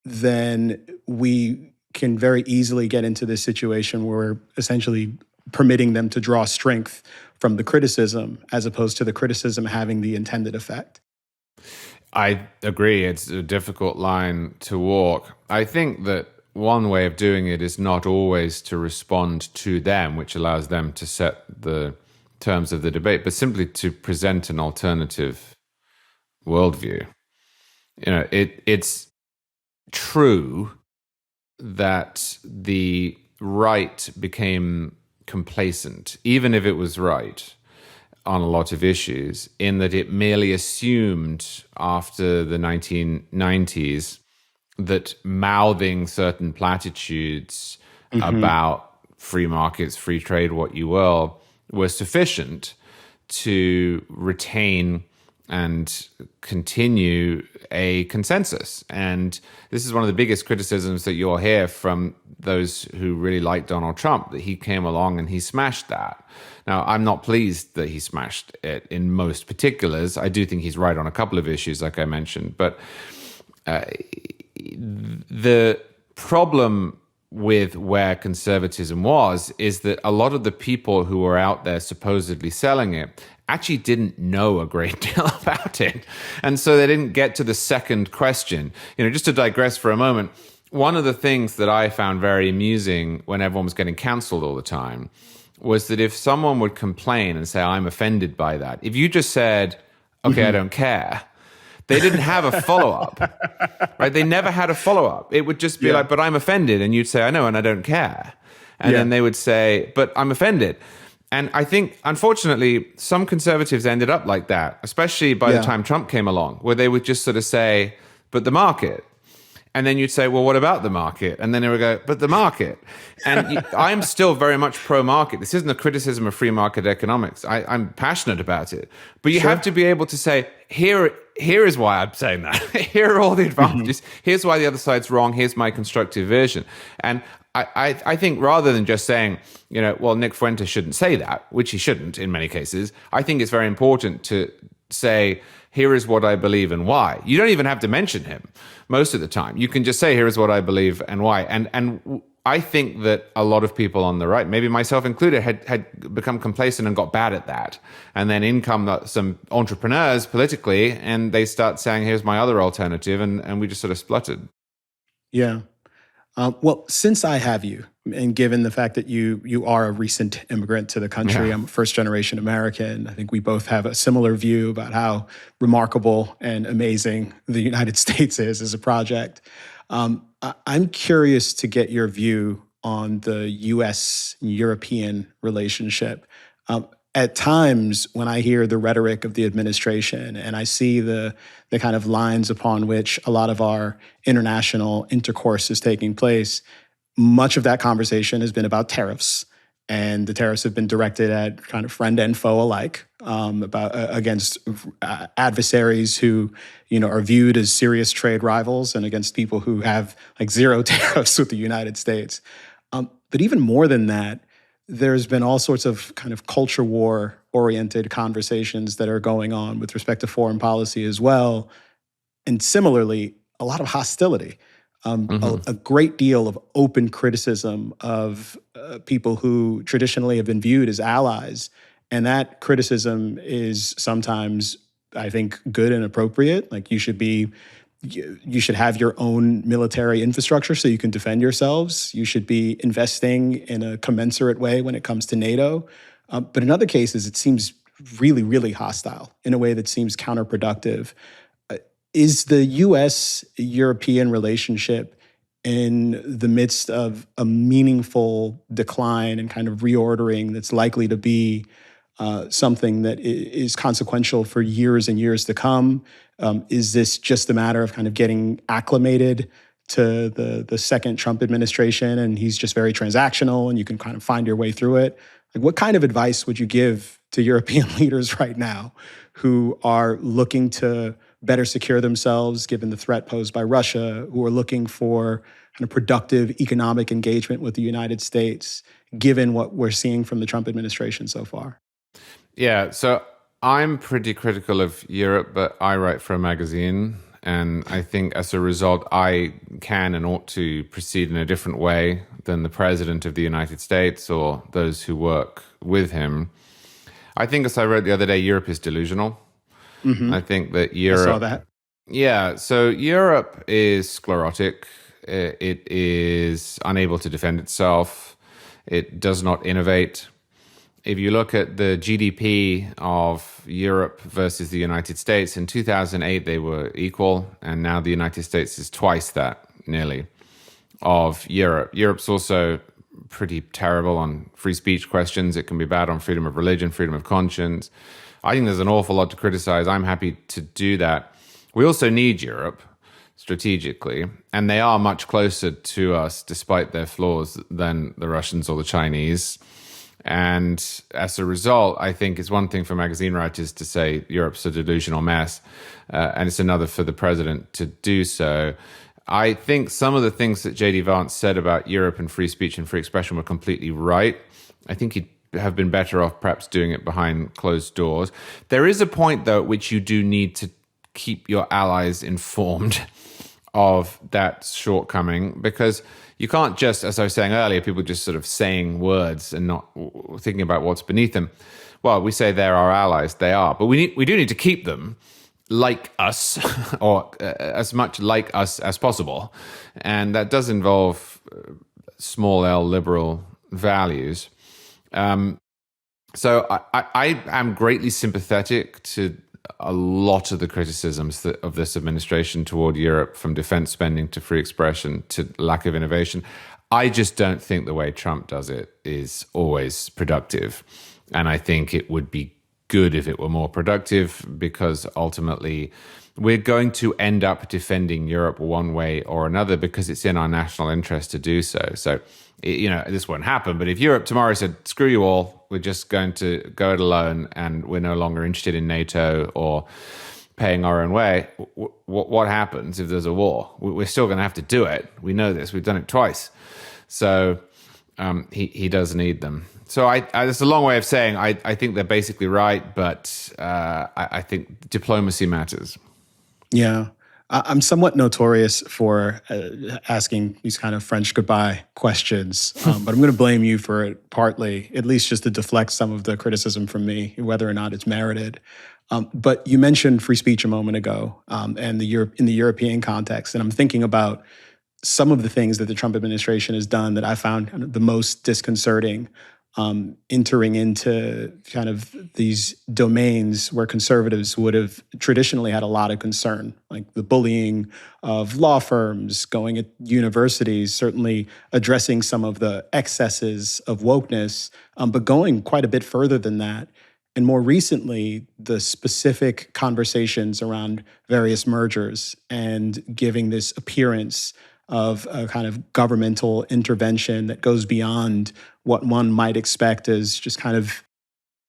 then we can very easily get into this situation where we're essentially permitting them to draw strength from the criticism as opposed to the criticism having the intended effect. I agree. It's a difficult line to walk. I think that one way of doing it is not always to respond to them, which allows them to set the terms of the debate, but simply to present an alternative worldview. You know, it's true that the right became complacent, even if it was right, on a lot of issues, in that it merely assumed after the 1990s that mouthing certain platitudes about free markets, free trade, what you will, was sufficient to retain and continue a consensus. And this is one of the biggest criticisms that you'll hear from those who really like Donald Trump, that he came along and he smashed that. Now, I'm not pleased that he smashed it in most particulars. I do think he's right on a couple of issues, like I mentioned. But the problem with where conservatism was is that a lot of the people who were out there supposedly selling it actually didn't know a great deal about it. And so they didn't get to the second question. You know, just to digress for a moment, one of the things that I found very amusing when everyone was getting canceled all the time was that if someone would complain and say, I'm offended by that, if you just said, okay, I don't care, they didn't have a follow-up, right? They never had a follow-up. It would just be like, but I'm offended. And you'd say, I know, and I don't care. And then they would say, but I'm offended. And I think, unfortunately, some conservatives ended up like that, especially by the time Trump came along, where they would just sort of say, but the market. And then you'd say, well, what about the market? And then they would go, but the market. And I'm still very much pro-market. This isn't a criticism of free market economics. I'm passionate about it. But you have to be able to say, here is why I'm saying that. Here are all the advantages. Here's why the other side's wrong. Here's my constructive version. And I think rather than just saying, you know, well, Nick Fuentes shouldn't say that, which he shouldn't in many cases, I think it's very important to say, here is what I believe and why. You don't even have to mention him most of the time. You can just say, here is what I believe and why. And I think that a lot of people on the right, maybe myself included, had become complacent and got bad at that. And then in come some entrepreneurs politically, and they start saying, here's my other alternative, and we just sort of spluttered. Yeah. Well, since I have you, and given the fact that you are a recent immigrant to the country, I'm a first-generation American. I think we both have a similar view about how remarkable and amazing the United States is as a project. I'm curious to get your view on the U.S.-European relationship. At times, when I hear the rhetoric of the administration and I see the kind of lines upon which a lot of our international intercourse is taking place, much of that conversation has been about tariffs. And the tariffs have been directed at kind of friend and foe alike, against adversaries who, are viewed as serious trade rivals, and against people who have like zero tariffs with the United States. But even more than that, there's been all sorts of kind of culture war-oriented conversations that are going on with respect to foreign policy as well. And similarly, a lot of hostility. A great deal of open criticism of people who traditionally have been viewed as allies. And that criticism is sometimes, I think, good and appropriate. Like you should have your own military infrastructure so you can defend yourselves. You should be investing in a commensurate way when it comes to NATO. But in other cases, it seems really, really hostile in a way that seems counterproductive. Is the U.S.-European relationship in the midst of a meaningful decline and kind of reordering that's likely to be something that is consequential for years and years to come? Is this just a matter of kind of getting acclimated to the second Trump administration, and he's just very transactional and you can kind of find your way through it? Like, what kind of advice would you give to European leaders right now who are looking to better secure themselves given the threat posed by Russia, who are looking for kind of productive economic engagement with the United States, given what we're seeing from the Trump administration so far? Yeah, so I'm pretty critical of Europe, but I write for a magazine. And I think as a result, I can and ought to proceed in a different way than the president of the United States or those who work with him. I think, as I wrote the other day, Europe is delusional. I think that Europe... I saw that. Yeah, so Europe is sclerotic. It is unable to defend itself. It does not innovate. If you look at the GDP of Europe versus the United States, in 2008 they were equal, and now the United States is twice that, nearly, of Europe. Europe's also pretty terrible on free speech questions. It can be bad on freedom of religion, freedom of conscience. I think there's an awful lot to criticize. I'm happy to do that. We also need Europe strategically, and they are much closer to us, despite their flaws, than the Russians or the Chinese. And as a result, I think it's one thing for magazine writers to say Europe's a delusional mess, and it's another for the president to do so. I think some of the things that J.D. Vance said about Europe and free speech and free expression were completely right. I think he'd have been better off perhaps doing it behind closed doors. There is a point, though, at which you do need to keep your allies informed of that shortcoming, because you can't just, as I was saying earlier, people just sort of saying words and not thinking about what's beneath them. Well, we say they're our allies, they are, but we do need to keep them like us, or as much like us as possible. And that does involve small L liberal values. So I am greatly sympathetic to a lot of the criticisms of this administration toward Europe, from defense spending to free expression to lack of innovation. I just don't think the way Trump does it is always productive. And I think it would be good if it were more productive, because ultimately we're going to end up defending Europe one way or another because it's in our national interest to do so. So, this won't happen. But if Europe tomorrow said, screw you all, we're just going to go it alone and we're no longer interested in NATO or paying our own way, what happens if there's a war? We're still going to have to do it. We know this. We've done it twice. So he does need them. So it's a long way of saying I think they're basically right, but I think diplomacy matters. Yeah. I'm somewhat notorious for asking these kind of French goodbye questions, but I'm going to blame you for it partly, at least just to deflect some of the criticism from me, whether or not it's merited. But you mentioned free speech a moment ago, and in the European context, and I'm thinking about some of the things that the Trump administration has done that I found kind of the most disconcerting, entering into kind of these domains where conservatives would have traditionally had a lot of concern, like the bullying of law firms, going at universities, certainly addressing some of the excesses of wokeness, but going quite a bit further than that. And more recently, the specific conversations around various mergers and giving this appearance of a kind of governmental intervention that goes beyond what one might expect as just kind of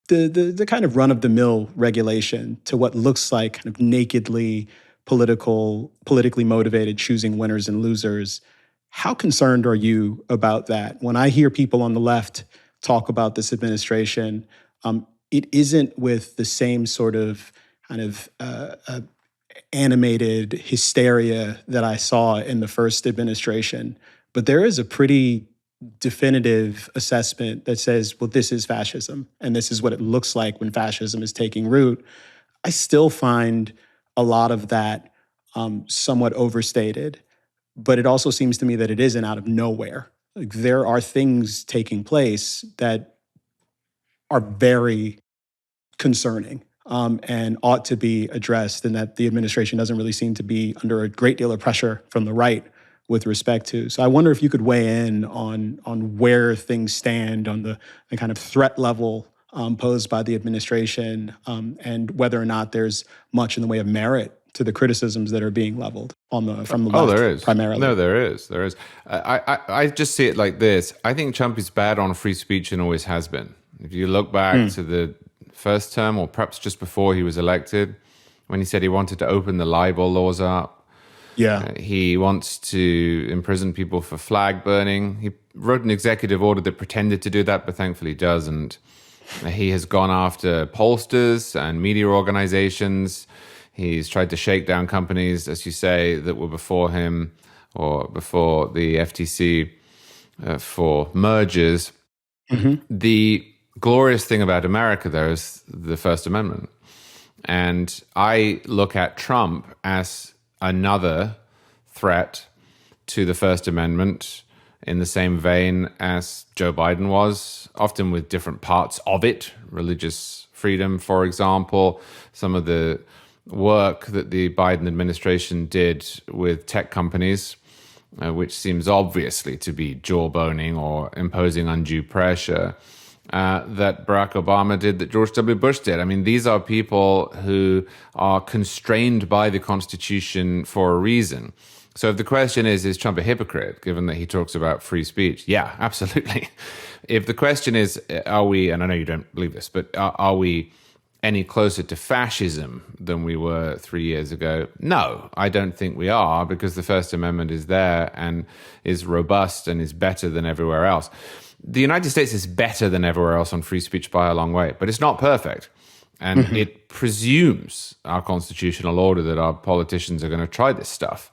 the kind of run-of-the-mill regulation to what looks like kind of nakedly politically motivated choosing winners and losers. How concerned are you about that? When I hear people on the left talk about this administration, it isn't with the same sort of kind of animated hysteria that I saw in the first administration. But there is a pretty definitive assessment that says, well, this is fascism, and this is what it looks like when fascism is taking root. I still find a lot of that somewhat overstated, but it also seems to me that it isn't out of nowhere. Like, there are things taking place that are very concerning and ought to be addressed, and that the administration doesn't really seem to be under a great deal of pressure from the right with respect to. So I wonder if you could weigh in on where things stand on the kind of threat level posed by the administration, and whether or not there's much in the way of merit to the criticisms that are being leveled from the left. There is. Primarily. No, there is. I just see it like this. I think Trump is bad on free speech and always has been. If you look back to the first term, or perhaps just before he was elected, when he said he wanted to open the libel laws up. Yeah. He wants to imprison people for flag burning. He wrote an executive order that pretended to do that, but thankfully doesn't. He has gone after pollsters and media organizations. He's tried to shake down companies, as you say, that were before him or before the FTC for mergers. Mm-hmm. The glorious thing about America, though, is the First Amendment. And I look at Trump as another threat to the First Amendment in the same vein as Joe Biden was, often with different parts of it. Religious freedom, for example, some of the work that the Biden administration did with tech companies, which seems obviously to be jawboning or imposing undue pressure, that Barack Obama did, that George W. Bush did. I mean, these are people who are constrained by the Constitution for a reason. So if the question is Trump a hypocrite, given that he talks about free speech? Yeah, absolutely. If the question is, are we, and I know you don't believe this, but are we any closer to fascism than we were 3 years ago? No, I don't think we are, because the First Amendment is there and is robust and is better than everywhere else. The United States is better than everywhere else on free speech by a long way, but it's not perfect. And it presumes our constitutional order that our politicians are going to try this stuff.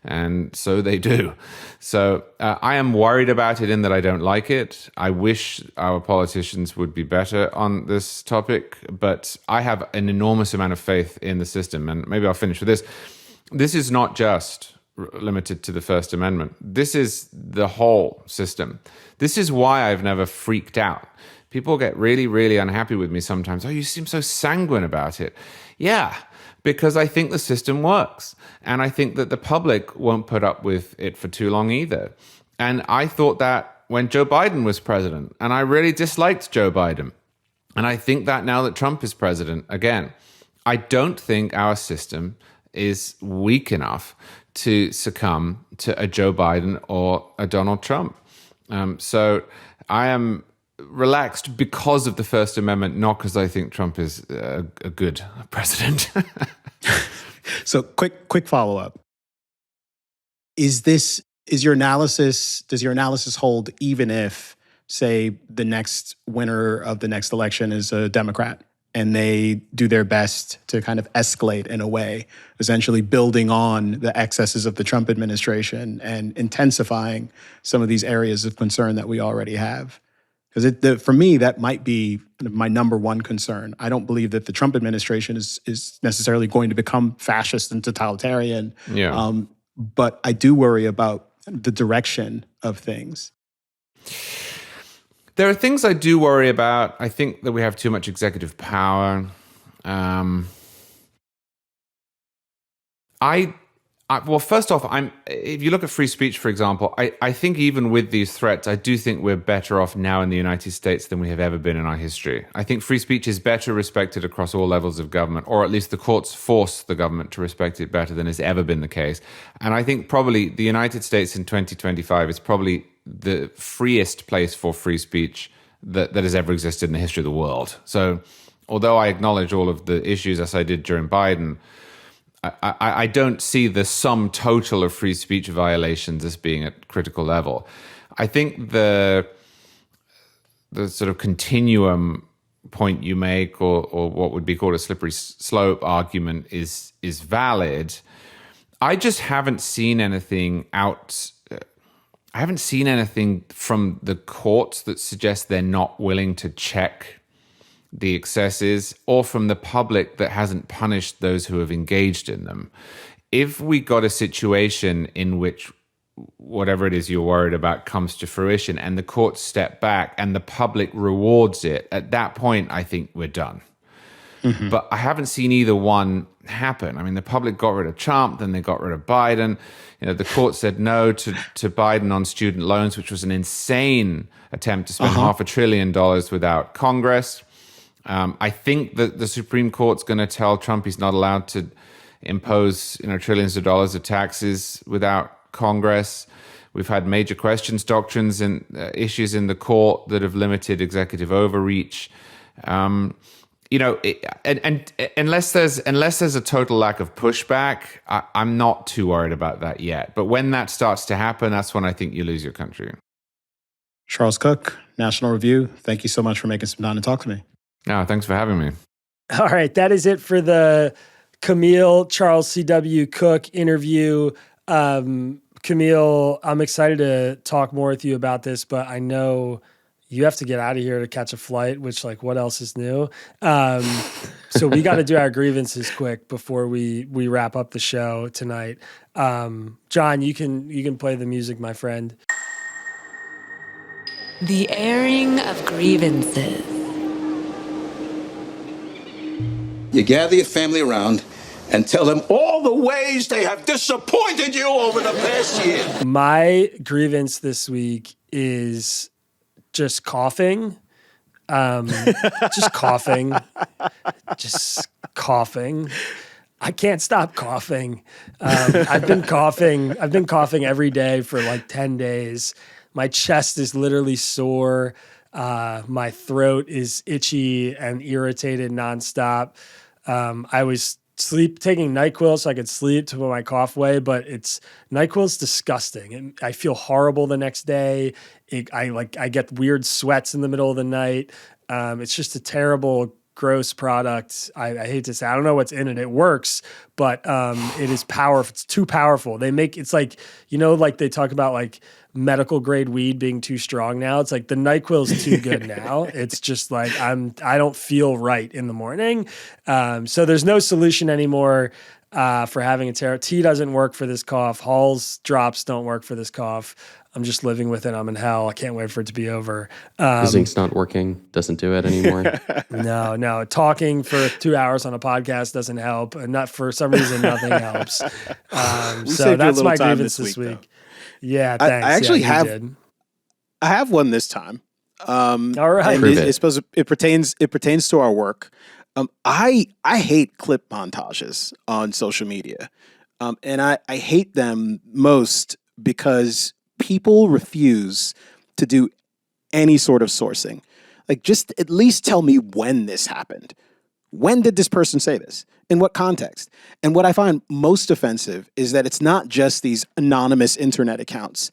And so they do. So I am worried about it in that I don't like it. I wish our politicians would be better on this topic, but I have an enormous amount of faith in the system. And maybe I'll finish with this. This is not just limited to the First Amendment. This is the whole system. This is why I've never freaked out. People get really, really unhappy with me sometimes. Oh, you seem so sanguine about it. Yeah, because I think the system works. And I think that the public won't put up with it for too long either. And I thought that when Joe Biden was president, and I really disliked Joe Biden. And I think that now that Trump is president, again, I don't think our system is weak enough to succumb to a Joe Biden or a Donald Trump. So I am relaxed because of the First Amendment, not because I think Trump is a good president. So quick follow-up. Does your analysis hold even if, say, the next winner of the next election is a Democrat? and they do their best to kind of escalate in a way, essentially building on the excesses of the Trump administration and intensifying some of these areas of concern that we already have. Because for me, that might be my number one concern. I don't believe that the Trump administration is necessarily going to become fascist and totalitarian. Yeah. But I do worry about the direction of things. There are things I do worry about. I think that we have too much executive power. Well, first off, if you look at free speech, for example, I think even with these threats, I do think we're better off now in the United States than we have ever been in our history. I think free speech is better respected across all levels of government, or at least the courts force the government to respect it better than has ever been the case. And I think probably the United States in 2025 is probably the freest place for free speech that has ever existed in the history of the world. So although I acknowledge all of the issues as I did during Biden, I don't see the sum total of free speech violations as being at critical level. I think the sort of continuum point you make, or what would be called a slippery slope argument, is valid. I just haven't seen anything I haven't seen anything from the courts that suggests they're not willing to check the excesses, or from the public that hasn't punished those who have engaged in them. If we got a situation in which whatever it is you're worried about comes to fruition and the courts step back and the public rewards it, at that point, I think we're done. Mm-hmm. But I haven't seen either one happen. I mean, the public got rid of Trump, then they got rid of Biden. The court said no to Biden on student loans, which was an insane attempt to spend $500 billion without Congress. I think that the Supreme Court's going to tell Trump he's not allowed to impose trillions of dollars of taxes without Congress. We've had major questions doctrines and issues in the court that have limited executive overreach. And unless there's a total lack of pushback, I'm not too worried about that yet. But when that starts to happen, that's when I think you lose your country. Charles Cooke, National Review. Thank you so much for making some time to talk to me. Oh, thanks for having me. All right, that is it for the Kmele Charles C.W. Cooke interview. Kmele, I'm excited to talk more with you about this, but I know you have to get out of here to catch a flight, which, what else is new? So we got to do our grievances quick before we wrap up the show tonight. John, you can play the music, my friend. The airing of grievances. You gather your family around and tell them all the ways they have disappointed you over the past year. My grievance this week is just coughing. Just coughing. Just coughing. I can't stop coughing. I've been coughing every day for 10 days. My chest is literally sore. My throat is itchy and irritated nonstop. I was taking NyQuil so I could sleep to put my cough away, but NyQuil's disgusting. And I feel horrible the next day. I get weird sweats in the middle of the night. It's just a terrible, gross product. I hate to say, I don't know what's in it. It works, but it is powerful. It's too powerful. They talk about medical grade weed being too strong now. It's the NyQuil's too good now. It's just I don't feel right in the morning. So there's no solution anymore for having a terror. Tea doesn't work for this cough. Hall's drops don't work for this cough. I'm just living with it. I'm in hell. I can't wait for it to be over. The zinc's not working. Doesn't do it anymore. No. Talking for 2 hours on a podcast doesn't help. And not for some reason, nothing helps. So that's my grievance this week. Yeah, thanks. I actually I have one this time. All right. And it pertains to our work. I hate clip montages on social media. And I hate them most because people refuse to do any sort of sourcing. Just at least tell me when this happened. When did this person say this? In what context? And what I find most offensive is that it's not just these anonymous internet accounts.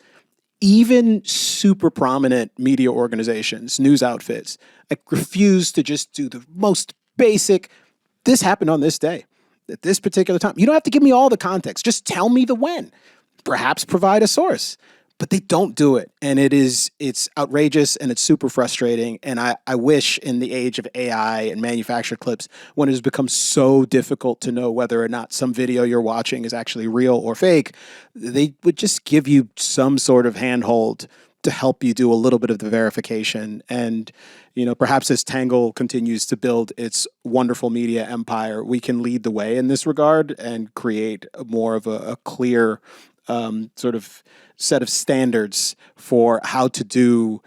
Even super prominent media organizations, news outfits, refuse to just do the most basic, this happened on this day, at this particular time. You don't have to give me all the context. Just tell me the when. Perhaps provide a source. But they don't do it. And it's outrageous and it's super frustrating. And I wish in the age of AI and manufactured clips, when it has become so difficult to know whether or not some video you're watching is actually real or fake, they would just give you some sort of handhold to help you do a little bit of the verification. And, perhaps as Tangle continues to build its wonderful media empire, we can lead the way in this regard and create more of a clear sort of set of standards for how to do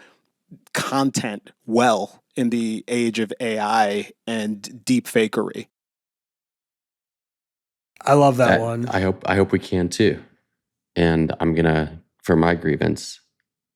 content well in the age of AI and deep fakery. I love that one. I hope we can too. And I'm gonna, for my grievance,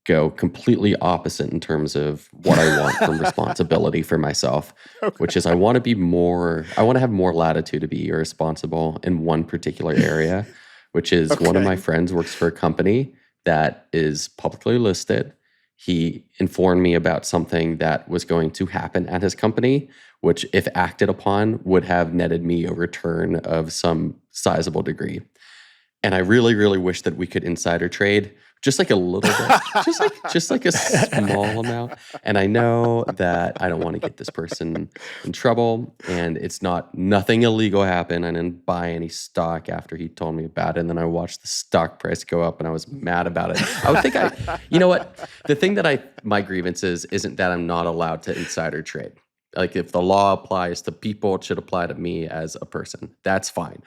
go completely opposite in terms of what I want from responsibility for myself, which is I want to have more latitude to be irresponsible in one particular area, which is one of my friends works for a company that is publicly listed. He informed me about something that was going to happen at his company, which if acted upon would have netted me a return of some sizable degree. And I really, really wish that we could insider trade just like a little bit, just like a small amount. And I know that I don't want to get this person in trouble, and it's nothing illegal happened. I didn't buy any stock after he told me about it, and then I watched the stock price go up, and I was mad about it. I would think you know what? The thing that my grievance isn't that I'm not allowed to insider trade. Like if the law applies to people, it should apply to me as a person. That's fine.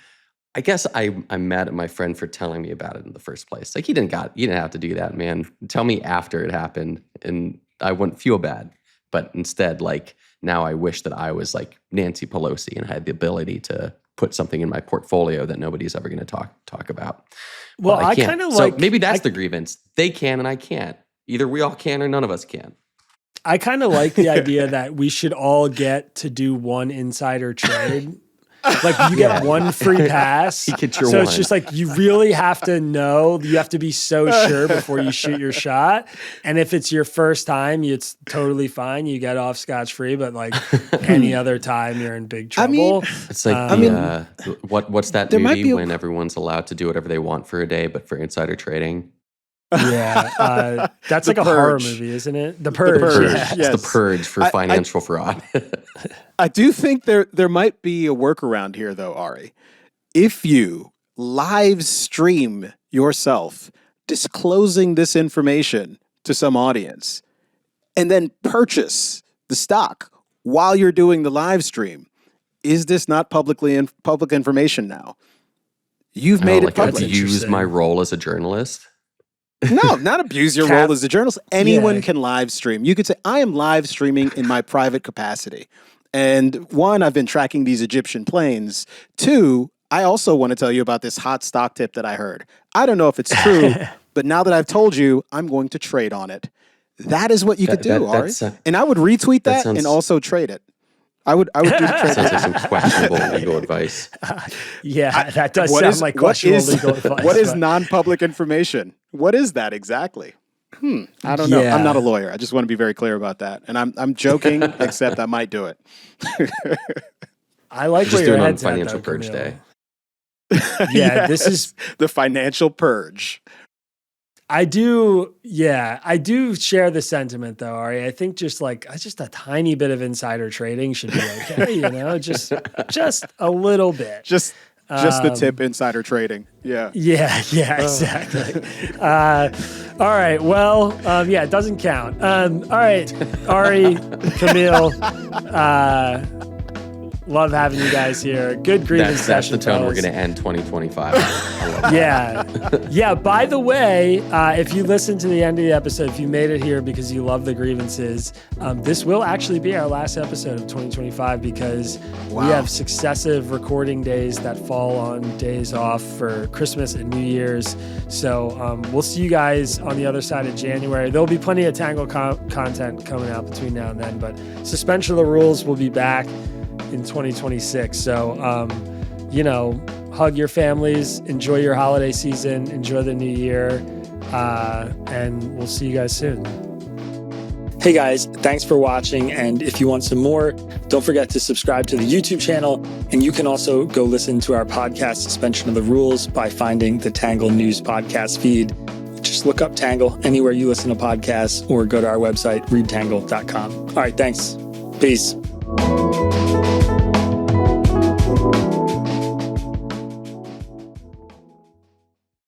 I guess I'm mad at my friend for telling me about it in the first place. Like you didn't have to do that, man. Tell me after it happened, and I wouldn't feel bad. But instead, like now, I wish that I was like Nancy Pelosi and had the ability to put something in my portfolio that nobody's ever going to talk about. Well, I can't. kind of so maybe that's the grievance. They can and I can't. Either we all can or none of us can. I kind of like the idea that we should all get to do one insider trade. Like you get one free pass. You get your so one. It's just like you really have to know. You have to be so sure before you shoot your shot. And if it's your first time, it's totally fine. You get off scotch-free. But like any other time, you're in big trouble. It's like what's that movie when everyone's allowed to do whatever they want for a day, but for insider trading? Yeah, that's like a horror movie, isn't it? The Purge. Yes. It's the Purge for financial fraud. I do think there might be a workaround here, though, Ari. If you live stream yourself disclosing this information to some audience and then purchase the stock while you're doing the live stream, is this not public information now? You've made it public. To use my role as a journalist. No, not abuse your role as a journalist. Anyone can live stream. You could say, I am live streaming in my private capacity. And one, I've been tracking these Egyptian planes. Two, I also want to tell you about this hot stock tip that I heard. I don't know if it's true, but now that I've told you, I'm going to trade on it. That is what you could do, Ari. And I would retweet that and also trade it. I would do the trade. Sounds like some questionable legal advice. That does sound like questionable legal advice. What is non-public information? What is that exactly? I don't know. I'm not a lawyer. I just want to be very clear about that. And I'm joking, except I might do it. I like just where doing your on head's Financial at, Purge Kmele. Day. This is the financial purge. I do share the sentiment though, Ari. I think just a tiny bit of insider trading should be okay, just a little bit. Just the tip insider trading. Yeah. Yeah, exactly. All right. Well, it doesn't count. All right, Ari, Kmele, love having you guys here. Good grievance session. That's the tone fellas. we're going to end 2025. I love that. Yeah. By the way, if you listen to the end of the episode, if you made it here because you love the grievances, this will actually be our last episode of 2025 because we have successive recording days that fall on days off for Christmas and New Year's. So we'll see you guys on the other side of January. There'll be plenty of Tangle content coming out between now and then, but Suspension of the Rules will be back in 2026. So, hug your families, enjoy your holiday season, enjoy the new year, and we'll see you guys soon. Hey guys, thanks for watching. And if you want some more, don't forget to subscribe to the YouTube channel. And you can also go listen to our podcast, Suspension of the Rules, by finding the Tangle News podcast feed. Just look up Tangle anywhere you listen to podcasts or go to our website, readtangle.com. All right, thanks. Peace.